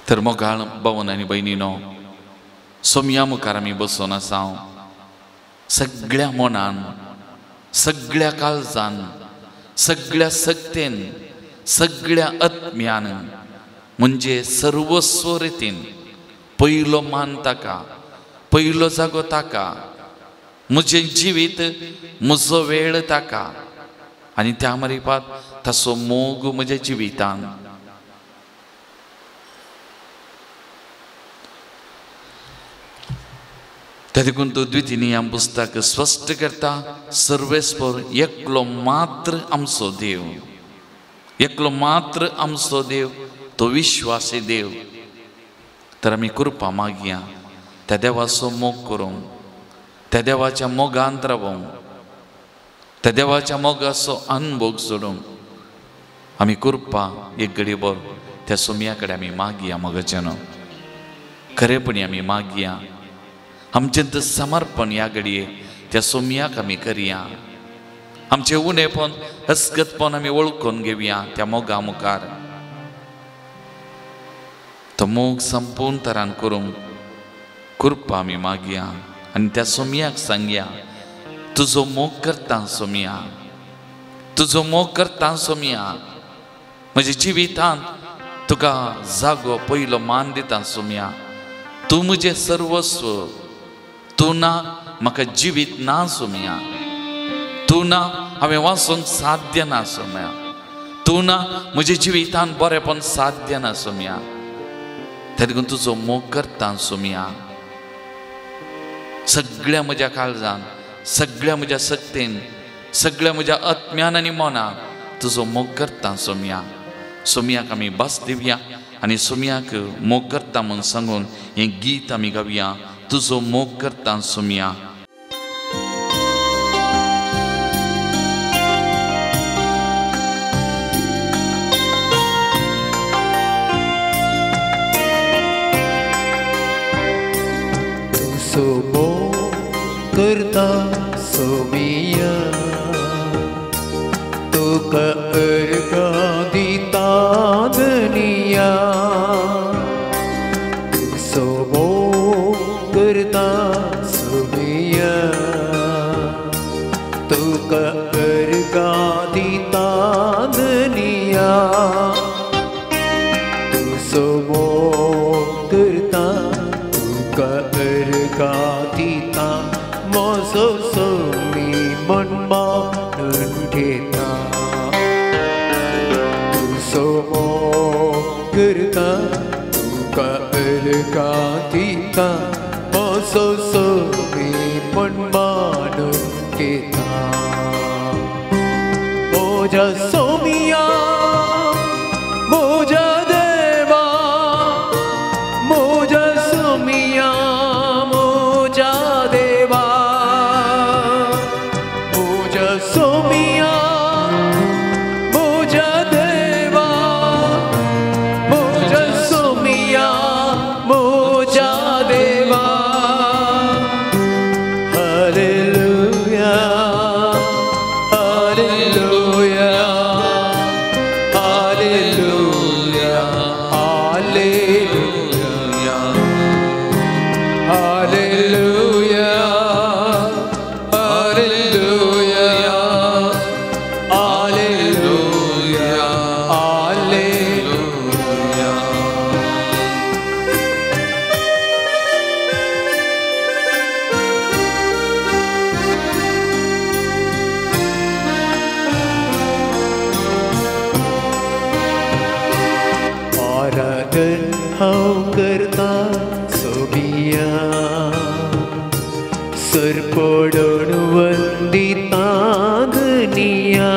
तर मोगाळ भावन आनी भयणीनो, सोमया मुखार आमी बसून आसा. सगळ्या मनान, सगळ्या काळजान, सगळ्या सक्तेन, सगळ्या आत्म्यान, म्हणजे सर्वस्व रितीन पयलो मान ताका, पयलो जागो ताका, म्हजें जिवीत, म्हजो वेळ ताका, आनी त्या मारिपात ताचो मोग म्हज्या जिवितान. त्या देखून तो द्वितीय पुस्तक स्पश्ट करता, सर्वेस्पर एकलो मात्र आमचो देव, एकलो मात्र आमचो देव, तो विश्वासी देव. तर आमी कृपा मागया त्या देवाचो मोग करूंक, त्या देवाच्या मोगांत रावूंक, त्या देवाच्या मोगाचो अनुभव सोडूंक आमी कृपा एक घडीभर त्या सोमया कडेन आमी मागया. मोगाचें न्हू, खरेपणी आमी मागया. आमचें समर्पण ह्या घडये त्या सोमयाक आमी करया. आमचें उणेपण, हसगतपण आमी वळखून घेवया त्या मोगा मुखार. तो मोग संपूर्ण तरान करूंक कृपा आमी मागया आनी त्या सोमयाक सांगया तुजो मोग करता सोमया, तुजो मोग करता सोमया, म्हज्या जिवितांत तुका जागो पयलो मान दिता सोमया, तूं म्हजें सर्वस्व, तूं ना म्हाका जिवीत ना सोमया, तूं ना हांवें वाचूंक साध्य ना सोमया, तूं ना म्हज्या जिवितांत बरेंपण साध्य ना सोमया, त्या देखून तुजो मोग करता सोमया. सगळ्या म्हज्या काळजान, सगळ्या म्हज्या सक्तीन, सगळ्या म्हज्या आत्म्यान आनी मनान तुजो मोग करता सोमया. सोमयाक आमी बस दिवया आनी सोमयाक मोग करता म्हूण सांगून हें गीत आमी गावया. तुजो मोग करता सोमया. तुजो मोग करता सोमया, तुका अर्घ दिता दुनिया. तुजो मोग करता सोमया, तुका अर्घ दिता दुनिया. तुजो मोग करता, तुका अर्घ दिता, म्हजो सोमी मन मानून घेता. तुजो मोग करता, तुका अर्घ दिता, म्हजो सोमी मन मानून घेता. म्हज्या सोमया, म्हज्या देवा, म्हज्या सोमया, म्हज्या देवा, म्हज्या सोमया, म्हज्या देवा, म्हज्या सोमया, म्हज्या देवा. हालेलुया, हालेलुया, हालेलुया, हालेलुया, हालेलुया, हालेलुया, हालेलुया, हालेलुया. आराधन हांव करता सोमया, सर पडून वंदिता दुनिया.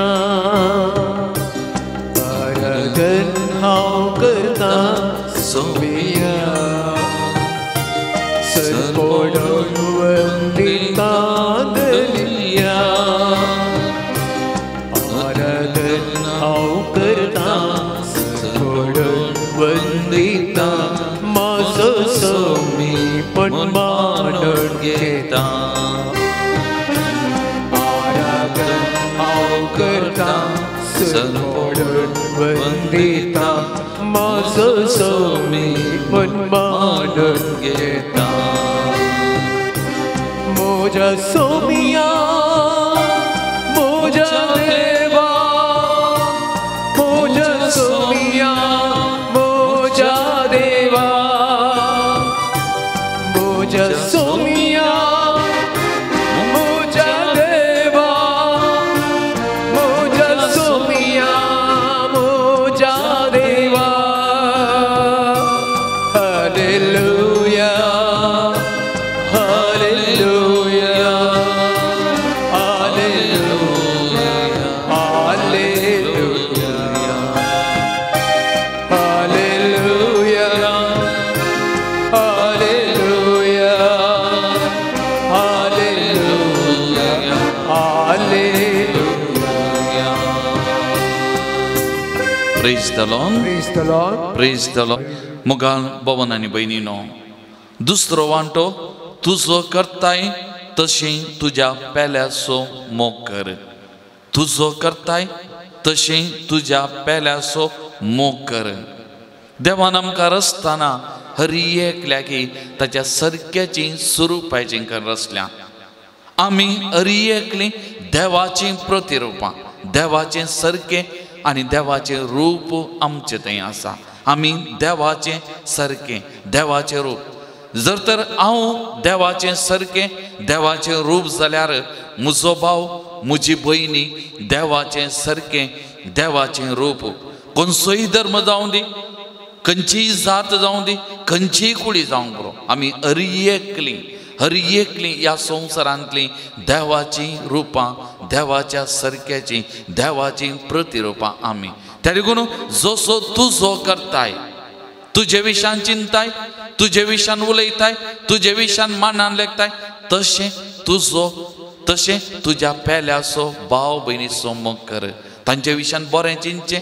आराधन हांव करता सोमया, सर पडून वंदिता दुनिया. आराधन हांव करता, पडून वंदिता, म्हजो सोमी पण मानून घेता. आराधन हांव करता, पडून वंदिता, म्हजो सोमी पण मानून घेता. म्हज्या सोमया, म्हज्या देवा, म्हज्या सोमया, म्हज्या देवा, म्हज्या सोमया, म्हज्या देवा, म्हज्या सोमया, म्हज्या देवा. हालेलुया, हालेलुया, हालेलुया, हालेलुया, हालेलुया, हालेलुया, हालेलुया, hallelujah. Praise the Lord. Praise the Lord. Praise the Lord. मुगाल भवन आनी भयणीनो, दुसरो वांटो तुजो करताय तशें तुज्या पेल्याचो मोग कर. तुजो करताय तशें तुज्या पेल्याचो मोग कर. देवान आमकां रस्ताना हर एकल्याकी ताच्या सारक्याची स्वरूपाची रचल्या. आमी हर एकली देवाची प्रतिरुपां, देवाचे सारके आनी देवाचे रूप आमचे थंय आसा. आमी देवाचे सारके, देवाचे रूप. जर तर हांव देवाचे सारके, देवाचे रूप जाल्यार म्हजो भाव, म्हजी भयणी देवाचे सारके, देवाचे रूप. खंयचोय धर्म जावं दी, खंयचीय जात जावं दी, खंयचीय कुडी जावं बरो, आमी हर एकली ह्या संवसारांतली देवाची रुपां, देवाच्या सारक्याची, देवाची प्रतिरुपां आमी. त्या देखून जसो तुजो करताय, तुजे विशयान चिंताय, तुजे विशयान उलयताय, तुजे विशयान मानान लेखताय, तशें तुज्या पेल्याचो भाव भयणीचो मोग कर. तांचे विशयान बरें चिंतचें,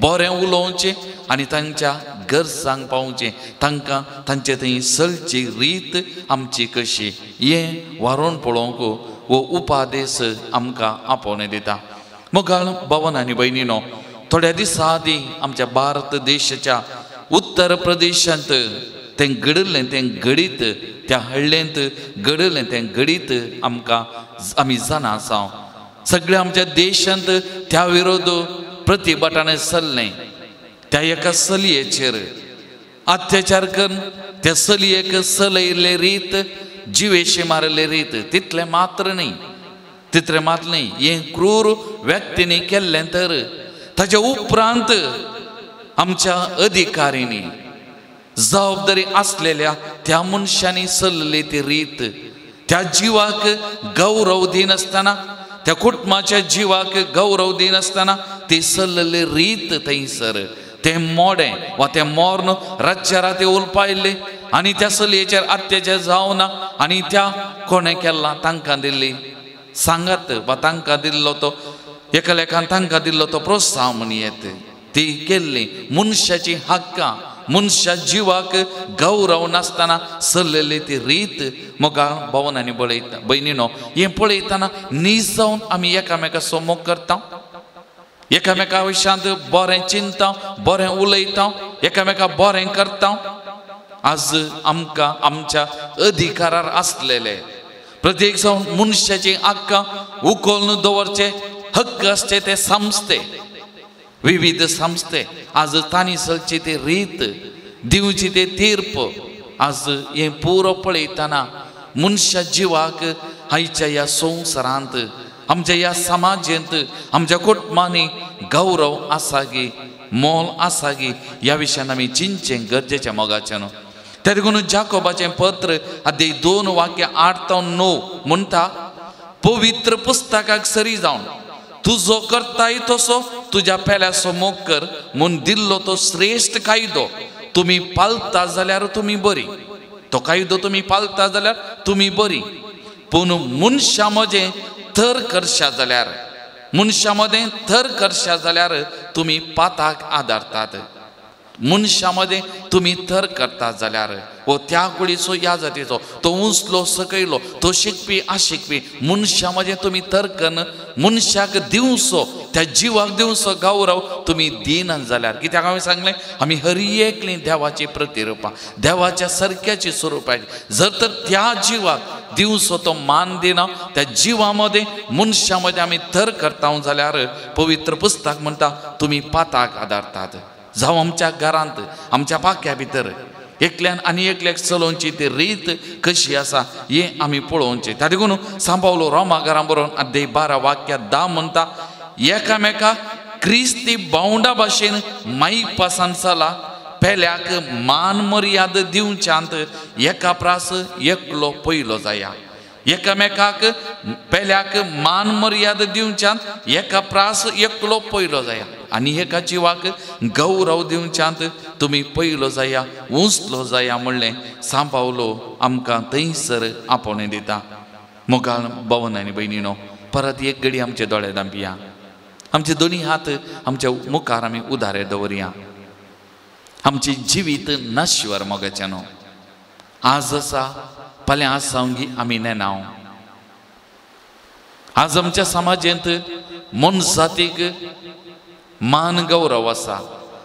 बरें उलोवचें आनी तांच्या गरजांक पावचें. तांकां तांचे थंय चलची रीत आमची कशी, हें व्हरून पळोवंक हो उपादेश आमकां आपोवन दिता. मुखार भावन आनी भयणीनो, थोड्या दिसां आदीं आमच्या भारत देशाच्या उत्तर प्रदेशांत तें घडलें तें घडीत, त्या हळ्ळेंत घडलें तें घडीत आमी जाणा आसा. सगळ्या आमच्या देशांत त्या विरोध प्रतिभटन चल्लें. त्या एका चलयेचेर अत्याचार करून त्या चलयेक चलयल्ले रीत, जिवेशी मारले रीत, तितलें मात्र न्ही, हें क्रूर व्यक्तींनी केल्लें. तर ताच्या उपरांत आमच्या अधिकाऱ्यांनी, जबाबदारी असलेल्या त्या मनशांनी चल्ली ती रीत, त्या जिवाक गौरव दिनासतना, त्या कुटुंबाच्या जिवाक गौरव दिनासतना ती चल्ली रीत थंयसर तें मोडें वा तें मोर्न रातच्या राती उलपायल्ले आनी त्या चलयेचेर अत्याचार जावना आनी त्या कोणें केला तांकां दिल्ली सांगात वा तांकां दिल्लो तो एका लेखान तांकां दिल्लो तो प्रोत्साहन म्हणयेत. ती केल्ली मनशाची हक्कां, मनशा जिवाक गौरव नासतना चल्लेली ती रीत. मोगा भावन आनी भयणीनो, हें पळयतना नीज जावन आमी एकामेकाचो मोग करता, एकामेका विशयांत बरें चिंता, बरें उलयता, एकामेकाक बरें करता. आज आमकां आमच्या अधिकारार आसलेले प्रत्येक जावन मनशाची हक्कां उखलून दवरचे हक्क आसचे ते संस्थे, विविध संस्थे आज तांणी चलची ती रीत, दिवची ते तीर्प. आज हें पुरो पळयतना मनशा जिवाक आयच्या ह्या संवसारांत, आमच्या ह्या समाजांत, आमच्या कुटुंबांनी गौरव आसा गी, मोल आसा गी, ह्या विशयान आमी चिंतचें गरजेचें मोगाचें न्हू. त्या देखून जाकोबाचें पत्र अध्याय 2 वाक्य 8 ते 9 म्हणटा, पवित्र पुस्तकाक सरी जावन तूं जो करताय तसो तुज्या पेल्याचो मोग कर म्हूण दिल्लो तो श्रेश्ठ कायदो तुमी पाळटा जाल्यार तुमी बरी. तो कायदो तुमी पाळटा जाल्यार तुमी बरी. पूण मनशा मदें थर करशा जाल्यार, मनशा मदें थर करशा जाल्यार तुमी पाताक आदारतात. मनशा मदें तुमी थर करतात जाल्यार वो त्या कुडीचो ह्या जातीचो तो उंचलो सकयलो, तो शिकपी अशिकपी मनशा मदें तुमी थर करून मनशाक दिवचो, त्या जिवाक दिवचो गौरव तुमी दिनात जाल्यार. कित्याक हांवें सांगलें, आमी हर एकली देवाची प्रतिरुपां, देवाच्या सारक्याची स्वरुपाची. जर तर त्या जिवाक दिवचो तो मान दिना, त्या जिवा मदें मनशा मदें आमी थर करता जाल्यार पवित्र पुस्तक म्हणटा तुमी पाताक आदारतात. जावं आमच्या घरांत, आमच्या पाक्या भितर एकल्यान आनी एकल्याक चलोवची ती रीत कशी आसा हें आमी पळोवचें. त्या देखून सांबावलो रोमाकारां बरोवन अध्याय 12 वाक्य 10 म्हणटा, एकामेका क्रिस्ती भावंडा भाशेन माईक पासान चला, पेल्याक मान मर्याद दिवच्यांत एका प्रास एकलो पयलो जाया. एकामेकाक पेल्याक मान मर्याद दिवच्यांत एका प्रास एकलो पयलो जाया आनी एका जिवाक गौरव दिवच्यांत तुमी पयलो जाया, उंचलो जाया म्हणलें सांबावलो आमकां थंयसर आपोवणें दिता. मुखार भावन आनी भयणीनो, परत एक घडी आमचे दोळे धांपया, आमचे दोनी हात आमच्या मुखार आमी उदारे दवरया. आमची जिवीत नश्वर मोगाचें न्हू. आज आसा फाल्यां आसांगी आमी नेनाव. आज आमच्या समाजांत मनजातीक मान गौरव आसा,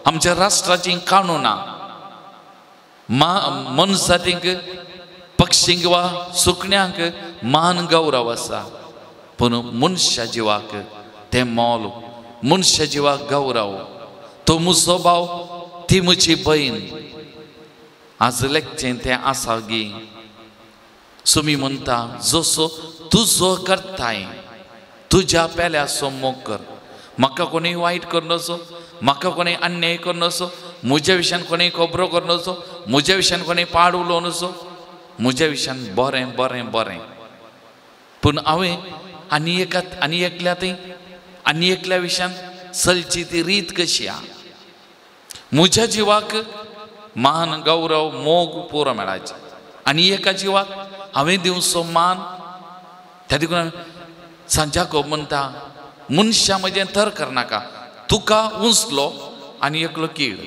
आमच्या राष्ट्राची काणूनां मनशातींक पक्षींक वा सुकण्यांक मान गौरव आसा पूण मनशा जिवाक तें मोल मनशा जिवाक गौरव तो म्हजो भाव ती म्हजी भयण आज लेखचें तें आसा गी सुमी म्हणटा जसो तुजो करताय तुज्या पेल्याचो मोग कर म्हाका कोणी वायट करनासो म्हाका कोणी अन्याय करनासो म्हज्या विशयान कोणी खबरो करनासो म्हज्या विशयान कोणी पाड उलोवनासो म्हज्या विशयान बरें बरें बरें पूण हांवें आनी एकल्या विशयान चलची ती रीत कशी आहा म्हज्या जिवाक मान गौरव मोग पुरो मेळाचे आनी एका जिवाक हांवें दिवचो मान त्या देखून सांजाको म्हणटा मनशा म्हजें थर करनाका तुका उंचलो आनी एकलो कीड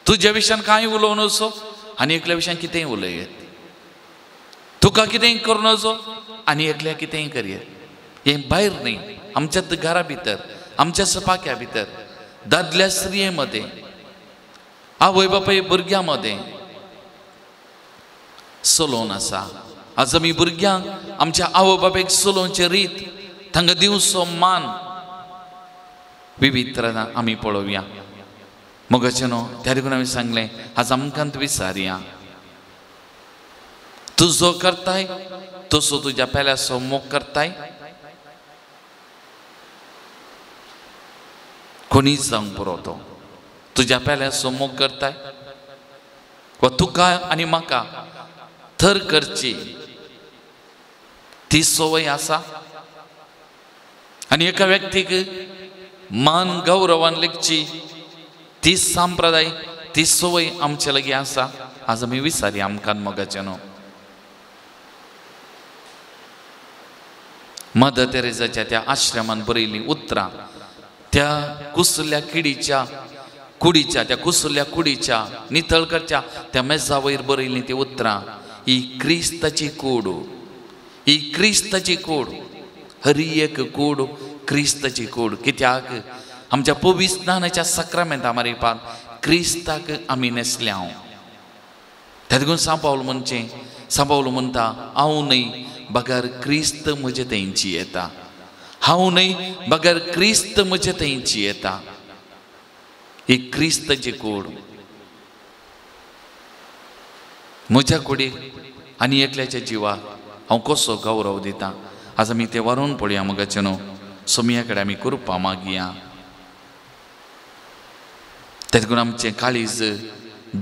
तुज्या विशयान कांय उलोव नजो आनी एकल्या विशयान कितेंय उलयत तुका कितेंय करूं नजो आनी एकल्या कितेंय करयत हें भायर न्ही आमच्या घरा भितर आमच्या सपाक्या भितर दादल्या स्त्रिये मदें आवय बापाय भुरग्यां मदें चलोवन आसा आज आमी भुरग्यांक आमच्या आवय बापायक चलोवचे रीत तांकां दिवचो मान विविधता आमी पळोवया मोगाचें न्हू त्या देखून हांवें सांगलें आज आमकांत विचारया तुजो करताय तसो तुज्या पेल्याचो मोग करताय कोणी जावंक पुरो तो तुज्या पेल्याचो मोग करताय वा तुका आनी म्हाका थर करची ती सवय आसा आनी एका व्यक्तीक मान गौरवान लेखची ती संप्रदाय ती सवय आमचे लागीं आसा आज आमी विचारया आमकां मोगाचें न्हू मदर तेरेसाच्या त्या आश्रमान बरयल्लीं उतरां त्या कुसल्या कुडीच्या त्या कुसल्या कुडीच्या नितळकरच्या त्या मेजा वयर बरयल्लीं ती उतरां ही क्रिस्ताची कूड ही क्रिस्ताची कूड हर एक कूड क्रिस्ताची कूड कित्याक आमच्या पवित्र स्नानाच्या सक्रामेंता मारिपाक क्रिस्ताक आमी नेसल्या त्या देखून सांबावल म्हणटा हांव न्हय बगर क्रिस्त म्हजे तेंची येता हांव न्हय बगर क्रिस्त म्हजे तेंची येता ही क्रिस्ताची कूड म्हज्या कुडीक आनी एकल्याच्या जिवाक हांव कसो गौरव दिता आज आमी तें व्हरून पळोवया मोगाचें न्हू सोमया कडेन आमी कृपा मागया त्या देखून आमचें काळीज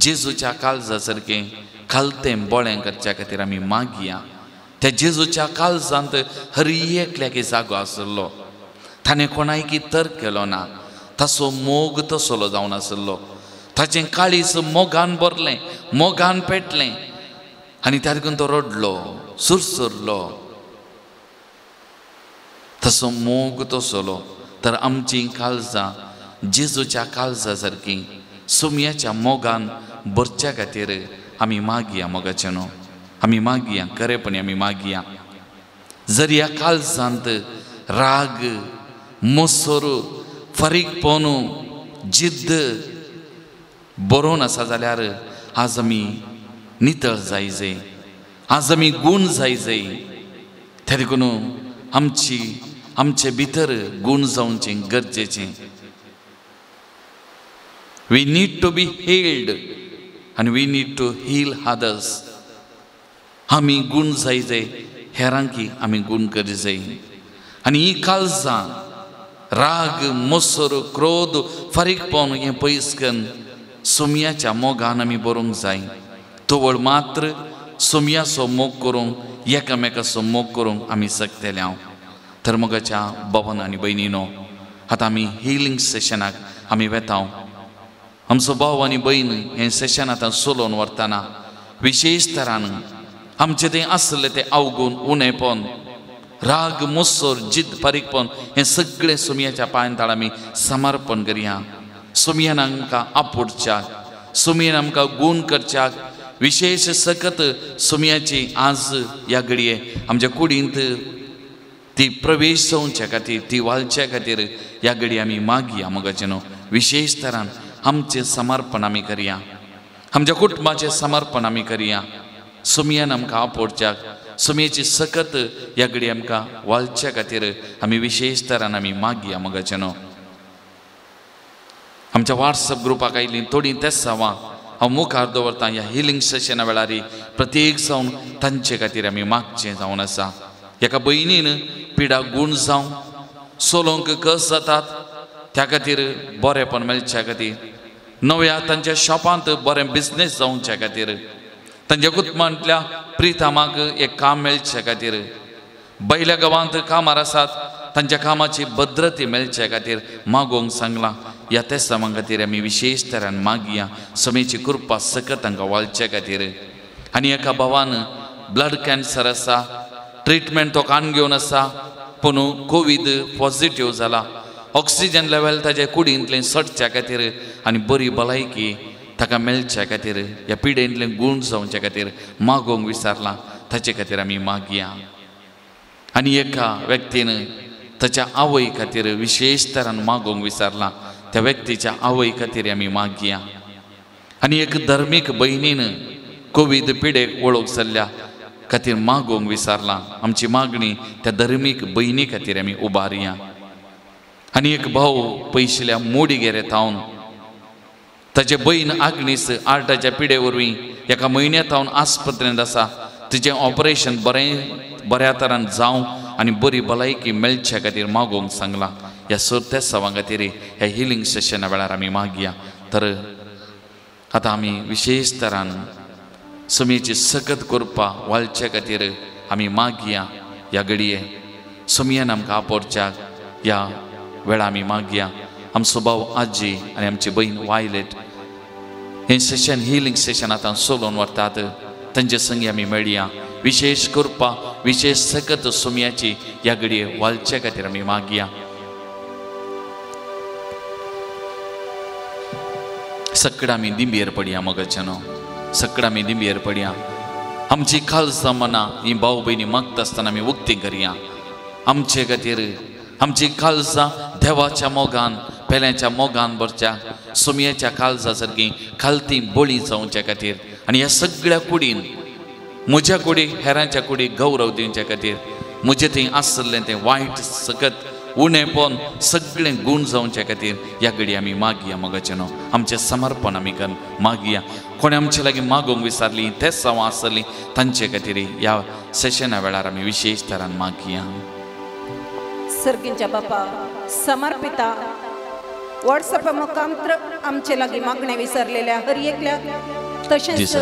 जेजूच्या काळजा सारकें खालतें बोळें करच्या खातीर आमी मागया त्या जेजूच्या काळजांत हर एकल्याक जागो आसलो ताणें कोणायकी तर्क केलो ना ताचो मोग तसलो जावन आसलो ताचें काळीज मोगान भरलें मोगान पेटलें आनी त्या देखून तो रडलो सुरसुरलो तसो मोग तसलो तर आमचीं काळजां जेजूच्या काळजा सारकीं सुमयाच्या मोगान भरच्या खातीर आमी मागया मोगाचें न्हू आमी मागया खरेपणी आमी मागया जर ह्या काळजांत राग मोसोर फारीकपणू जिद्द बरोवन आसा जाल्यार आज आमी नितळ जायजे आज आमी गूण जायजे त्या देखून आमचे भितर गूण जावचें गरजेचें we need to be healed आनी we need to heal others आमी गूण जायजे हेरांकी आमी गूण करी जाय आनी ही काळजां राग मोसोर क्रोध फारीकपण हें पयस करून सुमयाच्या मोगान आमी बरोवंक जाय तोवळ मात्र सुमयाचो मोग करूंक एकामेकाचो मोग करूंक आमी शकतले हांव तर मोगाच्या भवन आनी भयणीनो आतां आमी हिलींग सेशनाक आमी वेता आमचो भाव आनी भयण हें सेशन आतां चलोवन व्हरतना विशेश तरान आमचें तें आसलें तें अवगूण उणेपण राग मोसोर जिद्द फारीकपण हें सगळें सुमयाच्या पांयताळ आमी समर्पण करया सुमयान आमकां आपुडच्याक सुमयान आमकां गूण करच्याक विशेष सकत सुमयाची आज ह्या घडये आमच्या कुडींत ती प्रवेश जावच्या खातीर ती वालच्या खातीर ह्या घडये आमी मागया मोगाचें न्हू विशेश तरान आमचें समर्पण आमी करया आमच्या कुटुंबाचे समर्पण आमी करया. सुमयान आमकां आपोवच्याक, सुमयेची सकत ह्या घडी आमकां वालच्या खातीर आमी विशेश तरान आमी मागया मोगाचेनो. आमच्या व्हॉट्सअप ग्रुपाक आयिल्लीं थोडीं तेच सावां हांव मुखार दवरता. ह्या हिलिंग सेशना वेळार प्रत्येक जावन तांचे खातीर आमी मागचें जावन आसा. एका भयणीन पिडा गूण जावं सोलोंक कस जातात त्या खातीर बरेंपण मेळच्या खातीर, नव्या तांच्या शॉपांत बरें बिझनेस जावच्या खातीर, तांच्या कुटुंबांतल्या प्रितमाक एक काम मेळच्या खातीर, बैल्या गांवांत कामार आसात तांच्या कामाची भद्रती मेळच्या खातीर मागोवंक सांगलां. ह्या तेस्तावां खातीर आमी विशेश तरान मागया. समेची कृपा सकत तांकां वालच्या खातीर. आनी एका भावान ब्लड कॅन्सर आसा, ट्रिटमेंट तो कान घेवन आसा, पूण कोवीड पॉझिटिव्ह जाला. ऑक्सिजन लेवल ताच्या कुडींतलें सडच्या खातीर आनी बरी भलायकी ताका मेळच्या खातीर, ह्या पिडेंतलें गूण जावच्या खातीर मागोवंक विचारलां. ताचे खातीर आमी मागया. आनी एका व्यक्तीन ताच्या आवय खातीर विशेश तरान मागोवंक विचारलां. त्या व्यक्तीच्या आवय खातीर आमी मागया. आनी एक धर्मीक भयणीन कोवीड पिडेक वळोवंक जाल्ल्या खातीर मागोवंक विचारलां. आमची मागणी त्या धर्मीक भयणी खातीर आमी उबारया. आनी एक भाव पयशिल्ल्या मोडीगेर येतावन ताचे भयण आग्नीस आर्टाच्या पिडे वरवीं एका म्हयन्यात हांव आस्पत्रेंत आसा. तिचें ऑपरेशन बऱ्या तरान जावं आनी बरी भलायकी मेळच्या खातीर मागोवंक सांगलां. ह्या सर्त्या सवां खातीर ह्या हिलिंग सेशना वेळार आमी मागया. तर आतां आमी विशेश तरान सुमयेची सकत कृपा वालच्या खातीर आमी मागया. ह्या घडये सुमयान आमकां आपोवच्याक ह्या वेळा आमी मागया. आमचो भाव आजी आनी आमची भयण वायलेट हें सेशन हिलिंग सेशन आतां चलोवन व्हरतात. तांचे संगी आमी मेळया. विशेष कृपा विशेष सकत सुमयाची ह्या घडये वालच्या खातीर आमी मागया. सकड आमी दिंबयेर पडया मोगाचेनो. सकड आमी दिंबयेर पडया. आमची खालसां मनां ही भाव भयणी मागता आसतना आमी उक्ती करया. आमचे खातीर आमची खालसां देवाच्या मोगान पेल्याच्या मोगान भरच्या सुमयेच्या काळजा सारकी खालती बळी जावच्या खातीर आनी ह्या सगळ्या कुडीन म्हज्या कुडीक हेरांच्या कुडीक गौरव दिवच्या खातीर म्हजें थंय आसलें तें वायट सकत उणेपण सगळें गूण जावच्या खातीर ह्या घडी आमी मागया मोगाचेनो. आमचें समर्पण आमी मागया. कोणी आमचे लागीं मागोवंक विचारलीं तेच जावं आसलीं तांचे खातीर ह्या सेशना वेळार आमी विशेश तरान मागया. सर्गींच्या बापा समर्पिता व्हॉट्सअप मुखांतर आमचे लागीं मागणे विसरलेल्या हर एकल्या तशेंच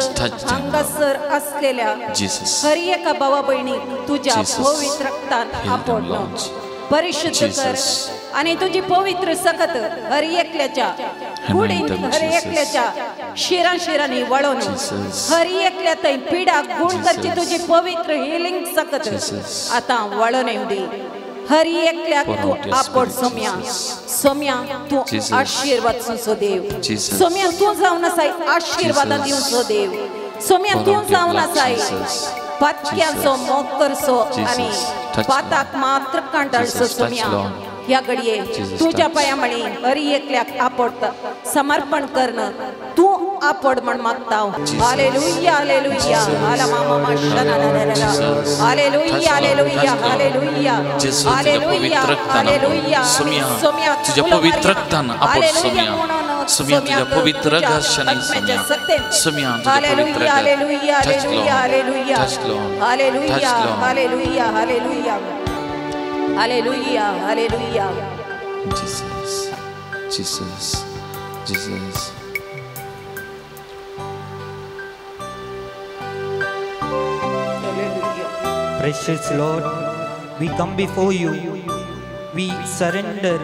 हांगासर असलेल्या हर एका भावा भयणीक तुज्या पवित्र रक्तान आपणलो परिशुद्ध कर आणि तुझी पवित्र सकत हर एकल्याच्या कुडींत हर एकल्याच्या शिरांनी वळोवन हर एकल्या थंय पिडा गूण करची तुझी पवित्र हिलिंग सकत आतां वळोवन येऊ दी. हर एकल्याक तू आपड सोम्या सोम्या तू आशीर्वाद सुसो देव. सोम्या तू जावन आसाय आशीर्वाद दिवचो देव. सोम्या तू जावन आसाय पातक्यांचो मोग करचो आनी पाताक मात्र कांटाळचो. सोम्या ह्या घडये तुझ्या पांयामळी हर एकल्याक आपड समर्पण करण तू आपड म्हण मागता. हालेलुया हालेलुया आला मामा माशना हालेलुया हालेलुया हालेलुया हालेलुया हालेलुया. सोम्या तुझ्या पवित्र रक्तान आपड सोम्या सोम्या तुझ्या पवित्र घाशाने सोम्या सोम्या तुझ्या पवित्र हालेलुया हालेलुया हालेलुया हालेलुया हालेलुया हालेलुया हालेलुया hallelujah. Jesus Jesus Jesus. Precious Lord, we come before you. We surrender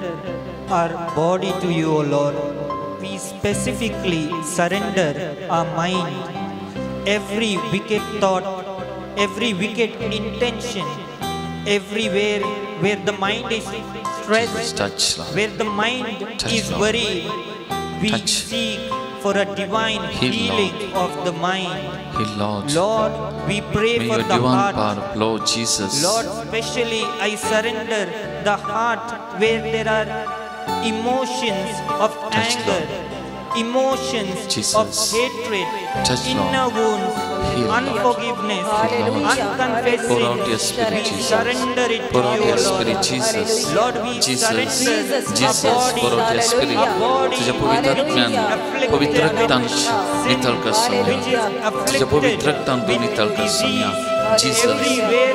our body to you, O Lord. We specifically surrender our mind, every wicked thought, every wicked intention, everywhere where the mind is stressed, where the mind is worried, we seek for a divine healing of the mind. Lord, we pray for the heart. Lord Jesus. Lord, especially I surrender the heart where there are emotions of anger, emotions Jesus. of hatred, Touch, Lord. inner wounds, Heal, Lord. unforgiveness, Hallelujah. unconfessed Pour out your sins. spirit, We Jesus. surrender it Pour to out you, your Lord. spirit, Jesus. Lord, we Jesus. surrender Jesus, our body, pour out your spirit. our body, तुझ्या पवित्र रक्तान पवित्र रक्तांश नितळ कर सोम्या तुझ्या पवित्र रक्तान तू नितळ कर Saumya Jesus,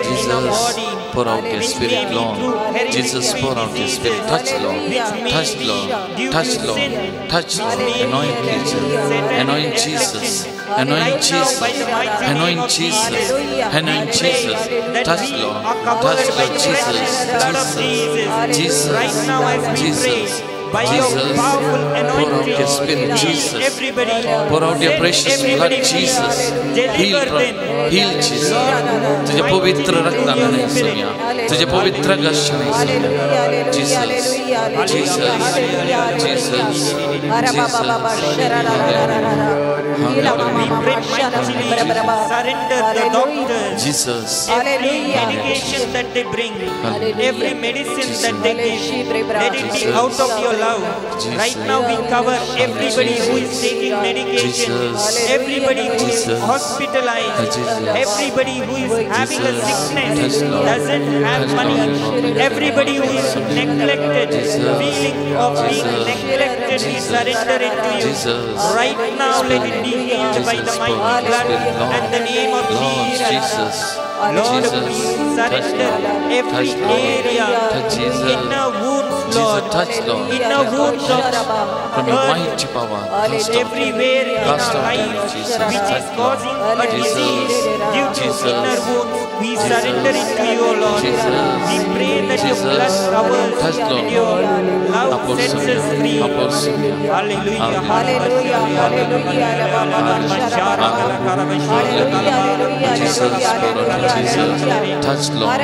Jesus, pour out your spirit, Lord. Jesus, pour out your spirit. Touch, Lord. Touch, Lord. Touch, Lord. Touch, Lord. Anoint Jesus. Anoint Jesus. Anoint Jesus. Anoint Jesus. Anoint Jesus. Touch, Lord. Touch, Lord. Jesus. Jesus. Right now as we Jesus. pray, by your Jesus, powerful pour out anointing, your spirit, Jesus. everybody, Pour out your precious blood, Jesus. Heal, heal, Jesus. तुझ्या पवित्र रक्ताने सोम्या तुझ्या पवित्र घशाने Saumya Jesus, Jesus, Jesus, surrender the doctors, Jesus. every medication that they bring, every medicine that they give, let it be out of your love. Right now we cover everybody who is taking medication, everybody who is hospitalized, everybody who is having a sickness, doesn't have money, everybody who is neglected, feeling of being neglected, we surrender it to you. Right now let it be healed by the mighty blood and the name of Jesus. Lord, we surrender every area, inner wounds, Lord, inner wounds of From your mighty power, everywhere in our life which is causing a disease due to inner wounds, we surrender it to you, Lord. We pray that your blood covers and your love sets us free. Hallelujah. Hallelujah. Touch, Lord.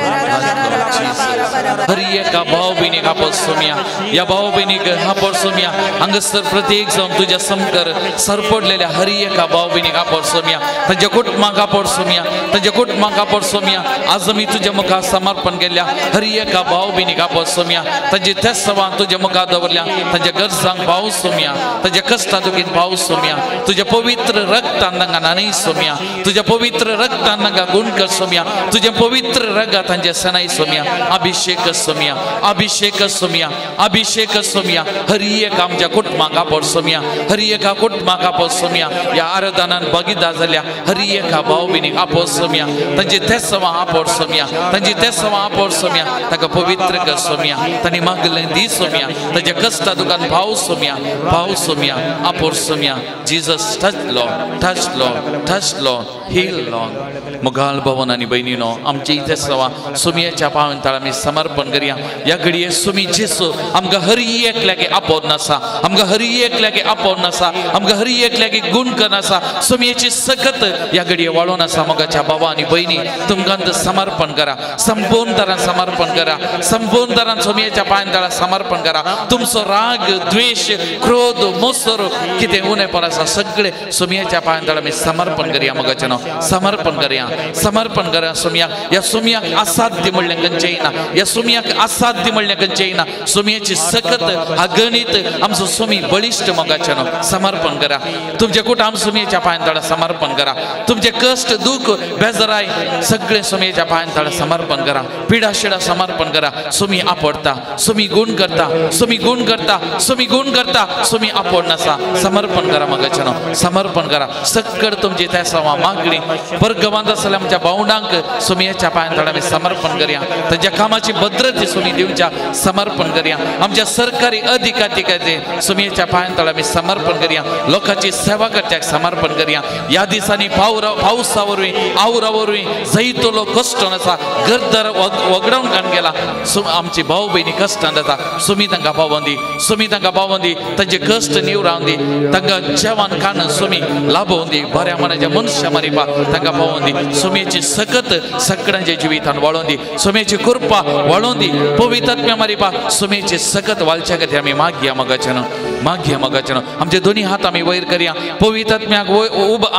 हर एका भाव बहिणी का पोसोम्या या भाव बहिणी हा पोसोम्या अंगस्तर प्रत्येक जाऊन तुझ्या समकर सरपडलेल्या हर एका भाव बहिणी का पोसोम्या त्यांच्या कुटुंबा का पोसोम्या त्यांच्या कुटुंबा का पोसोम्या आज मी तुझ्या मुखा समर्पण केल्या हर एका भाव बहिणी का पोसोम्या त्यांची त्या सवा तुझ्या मुखा दवरल्या त्यांच्या गरजांक भाव सोम्या त्यांच्या कष्टातुकीन भाव सोम्या तुझ्या पवित्र रक्तांना नाही सोम्या तुझ्या पवित्र रक्तांना गुण कर सोम्या तुझ्या पवित्र रगा त्यांच्या सनाई सोम्या अभिषेक सोम्या अभिषेक सोम्या अभिषेक सोम्या हरी एक आमच्या कुटुंबाका पोट सोम्या हरी एका कुटुंबाका पोट सोम्या या आराधनान बगिदा झाल्या हरी एका भाव बिनीक आपोस सोम्या त्यांची तेसवा आपोट सोम्या त्यांची तेसवा आपोट सोम्या ताका पवित्र कर सोम्या तनी मागले दी सोम्या त्याच्या कष्टा दुकान भाव सोम्या आपोट सोम्या Jesus touch Lord heal Lord मुघाल भवन आणि बहिणीनो आमच्या इथे सवा सोम्याच्या पावंताळा मी समर्पण करूया या घडये सोमी जेसू आमका हरी एकल्याके आपोन नसा आमका हरी एकल्याके आपोन नसा आमका हरी एकल्याके गुण करनासा सोम्याची सकत या घडये वाळोन आसा मगाच्या बाबा आणि बहिणी तुमकां समर्पण करा संपूर्ण तरान समर्पण करा संपूर्ण तरान सोम्याच्या पावंताळा समर्पण करा तुमचो राग द्वेष क्रोध मोसर कितें उणेपण आसा सगळे सोम्याच्या पावंताळा मी समर्पण करूया मगाच्या समर्पण करूया सोम्याक या सोम्याक असाध्य म्हणलें खंयचेंय ना या सोम्याक असाध्य म्हणलें खंयचेंय ना सोम्याची सकत हा गणित आमचो सोमी बळिश्ट मोगाच्यान समर्पण करा तुमचे कुटुंब सोम्याच्या पांयांतळा समर्पण करा तुमचे कष्ट दुःख बेजाराय सगळे सोम्याच्या पांयांतळा समर्पण करा पिडा शिडा समर्पण करा सोमी आपडता सोमी गुण करता सोमी आपड नासा समर्पण करा मोगाच्यान समर्पण करा सकड तुमची त्या सवा मागणी परगवांत आसल्या आमच्या भावंडांक सोम्याच्या पांयांतळा आमी समर्पण करूया तांच्या कामाची भद्रते सोमी दिवच्या समर्पण करूया आमच्या सरकारी अधिकाऱ्याचे सोम्याच्या पांयांतळा आमी समर्पण करूया लोकांची सेवा करत्याक समर्पण करूया या दिसांनी पावसावरवी आवरावरवी जायतो लोक कश्टान आसा गरदर वगडावन कान गेला आमची भाव भयणी कश्टान आसा सोमी तांकां पावोवन दी तांचे कश्ट निवरावन दी तांकां जेवण खाण सोमी लाभोवन दी बऱ्या मनाच्या मनशा मारिपा तांकां पावोवन दी सोम्याची सकत सगळ्यांच्या जिवितान वाळोवन दी सोम्याची कृपा वाळोवन दी पवित्र आत्म्या मारिपा सोम्याची सकत वालच्या खातीर आमी मागया मोगाच्यान मागया मोगाचें आमचे दोन्ही हात आमी वयर करया पवित्र आत्म्याक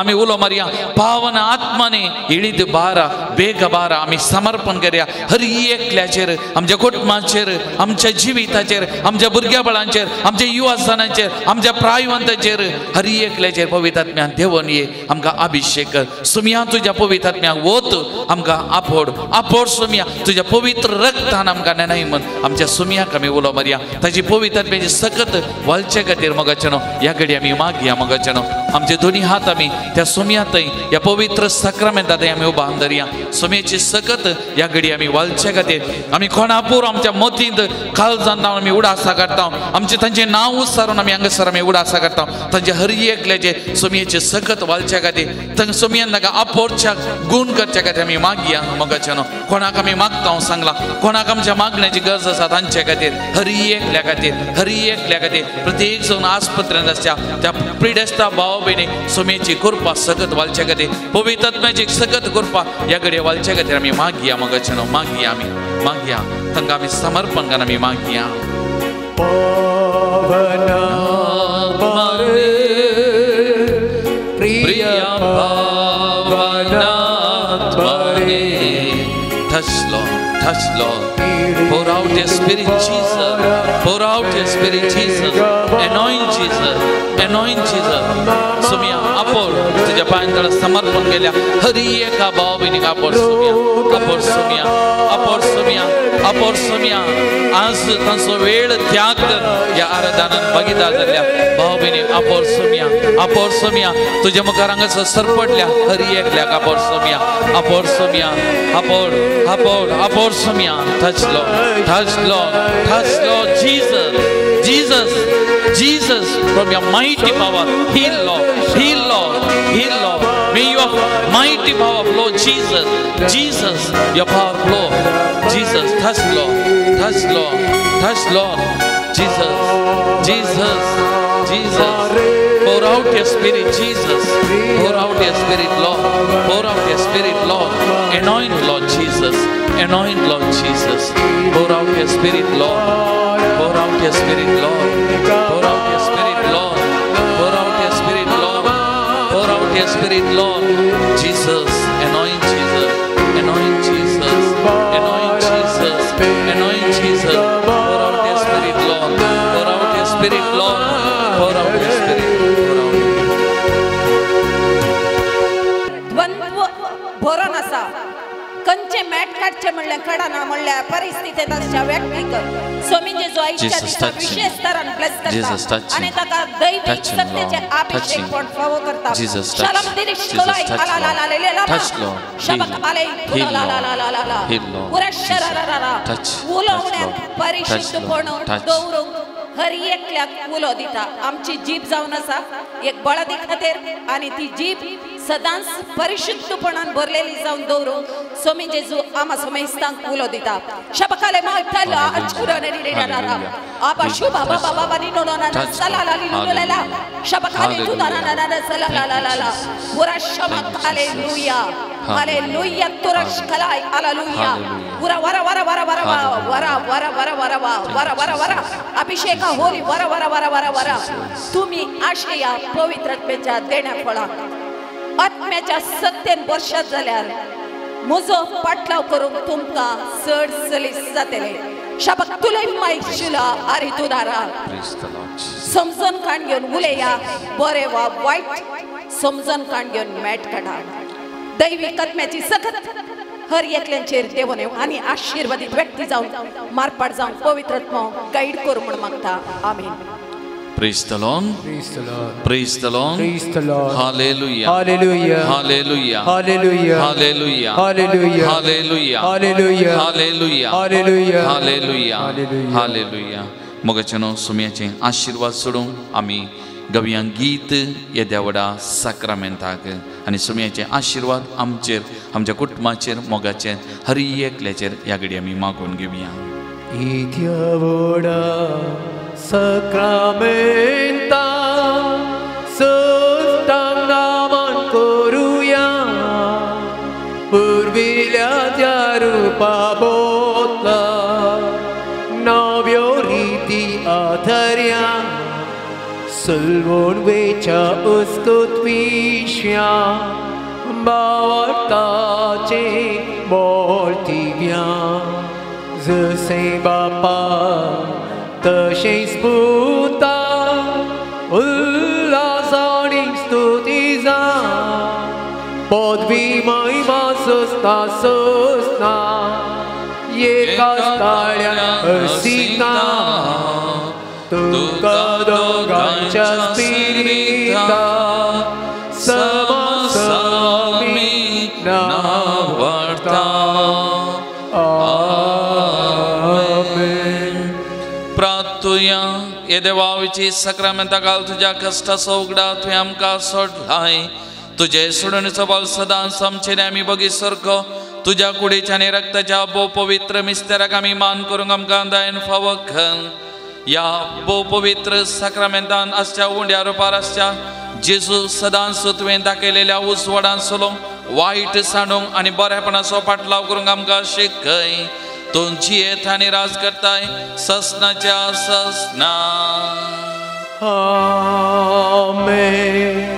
आमी उलो मारया पावन आत्माने इळीद बारा बेग बारा आमी समर्पण करया हर एकल्याचेर आमच्या कुटुंबाचेर आमच्या जिविताचेर आमच्या भुरग्या बळांचेर आमच्या युवासानांचेर आमच्या प्रायवंताचेर हर एकल्याचेर पवित्र आत्म्यान देवून ये आमकां अभिषेक कर सुमया तुज्या पवित्र आत्म्याक वोत आमकां आपोड आपोड सुमया तुज्या पवित्र रक्तान आमकां नेनाय म्हण आमच्या सुमयाक आमी उलो मारया ताची पवित्र आत्म्याची सकत वालचे खातीर मोगाचेनो ह्या घडी आमी मागया मोगाचेनो आमचे दोन्ही हात आमी त्या सुमयातय ह्या पवित्र सक्रामेंतांत आमी उबारून धरया सुमयेची सकत ह्या घडी आमी वालचे खातीर आमी कोणापूर आमच्या मतींत काळजांत आमी उडासा काडटा आमचे तांचें नांव उच्चारून आमी हांगासर आमी उडासा काडटा तांचे हर एकल्याचे सुमयेची सकत वालचे खातीर तांकां सुमयान ताका आपोडच्या गूण करचे खातीर आमी मागया मोगाचेनो कोणाक आमी मागता सांगला कोणाक आमच्या मागण्याची गरज आसा तांचे खातीर हर एकल्या खातीर प्रत्येक जावन आस्पत्र्यांत आसच्या त्या पिडेस्ता भाव भयणी सुमयेची कृपा सकत वालचे खातीर पवित्र आत्म्याची सकत कृपा ह्या घडये वालचे खातीर आमी मागया मोगाचेनो मागया आमी मागया तांकां आमी समर्पण करून आमी मागया Touch Lord, pour out your spirit Jesus, pour out your spirit Jesus, anoint Jesus, Somaiya आपोर तुझ्या पायांतळ समर्पण केल्या हर एका भाव भयणीक आपोर सुमया आज तांचो वेळ त्याग कर या आराधनान भागीदार जाल्ल्या भाव भयणीक आपोर सुमया तुझ्या मुखार हांगासर सरपडल्या हर एकल्याक आपोर Somaiya आपोर Somaiya touch Lord Jesus from your mighty power heal Lord may your mighty power flow Jesus your power flow Jesus touch Lord Jesus pour out your spirit Jesus pour out your spirit Lord anoint Lord Jesus pour out your spirit Lord pour out your spirit Lord pour out your spirit Lord pour out your spirit Lord pour out your spirit Lord Jesus anoint Jesus pour out your spirit Lord pour out your spirit Lord pour out your spirit भरोन आसा कंचे mat काडचे म्हणले कडना म्हणल्या परिस्थितीत अशा व्यक्तीक स्वामींचे जो आयच्या दिसा विशेष तरान ब्लेस करता आणि ताका दैविक सत्याचे अभिषेक पण फावो करता शालम दिरिश कोलाई ला ला ला ला शबक आले ला ला ला ला ला पुरा शरारारा उलवण्यात परिशुद्धपण दौरून हर एकल्याक उलो दिता आमची जीभ जावन आसा एक बळदी खातीर आणि ती जीभ सदांच परिशुद्धपणान भरलेली जावन दवरून स्वामी जेजू आमा समेस्तांक उलो दिता शबकाले मायताला अचुरने रिरेरारा आबा शुभा बाबा बाबा निनोना सलाला लिनुलेला शबकाले तुदाना सलाला पुरा शमक हालेलुया तुरश कलाई हालेलुया पुरा वरा वरा वरा वरा वरा वरा वरा वरा वरा वरा वरा वरा अभिषेक होली वरा वरा वरा वरा वरा तुम्ही आशया पवित्रतेच्या देण्या फळा आत्म्याच्या सत्तेन वर्षात जाल्यार म्हजो पाटलाव करूंक तुमकां चड सलीस जातले शबक तुलय मायशुला आरी तुदारा समजून काण घेवन उलया बरे वा वायट समजून काण घेवन मॅट काढा दैविक आत्म्याची सखत हर एकल्यांचेर देवून आनी आशीर्वादीत व्यक्ती जावन मारपाट जावन पवित्र आत्मा गाईड कर म्हण मागता आमीन Praise the Lord. Praise the Lord. Praise the Lord. Praise the Lord. Hallelujah. Hallelujah. Hallelujah. Hallelujah. Hallelujah. Hallelujah. Hallelujah. Hallelujah. Hallelujah. Hallelujah. Hallelujah. Hallelujah. Hallelujah. मोगाचेनो सुमयाचे आशीर्वाद सोडून आमी गव्यां गीत येद्या वडा साक्रामेंताक आनी सुमयाचे आशीर्वाद आमचेर आमच्या कुटुंबाचेर मोगाचेर हर एकल्याचेर ह्या घडी आमी मागून घेवया येद्या वडा साक्रामेंता सोस्तांग नामान करूया पुर्विल्या त्या रूपा बोतला नव्यो रीती आधर्या Sălvonvecia ăscătvișia, Bavartace mortivia, Zăse bapa, Tășei sputa, Îllazanim stutiza, Podvi mai vasăsta săsna, E castarea ăsina, Tu cadogancia spirita, Samasami navarta. Amen. प्रार्थूया ये देवाविची सक्रामेंता काल तुझ्या कष्टा सौगडा तुवें आमकां सोडलाय तुझे सोडून बल सदांच आमचे आमी बगी सारको तुझ्या कुडीच्या आनी रक्ताच्या भोव पवित्र मिस्तेराक आमी मान करूंक आमकां दायन फावो कर या भोव पवित्र सक्रामेंतान आसच्या उंड्या रुपार आसच्या जेजू सदांच तुवें दाखयलेल्या उसवडांसलो वायट सांडूंक आनी बरेपणाचो पाटलाव करूंक आमकां शिकय तूं जियेत आनी राज करताय ससनाच्या ससना. Amen.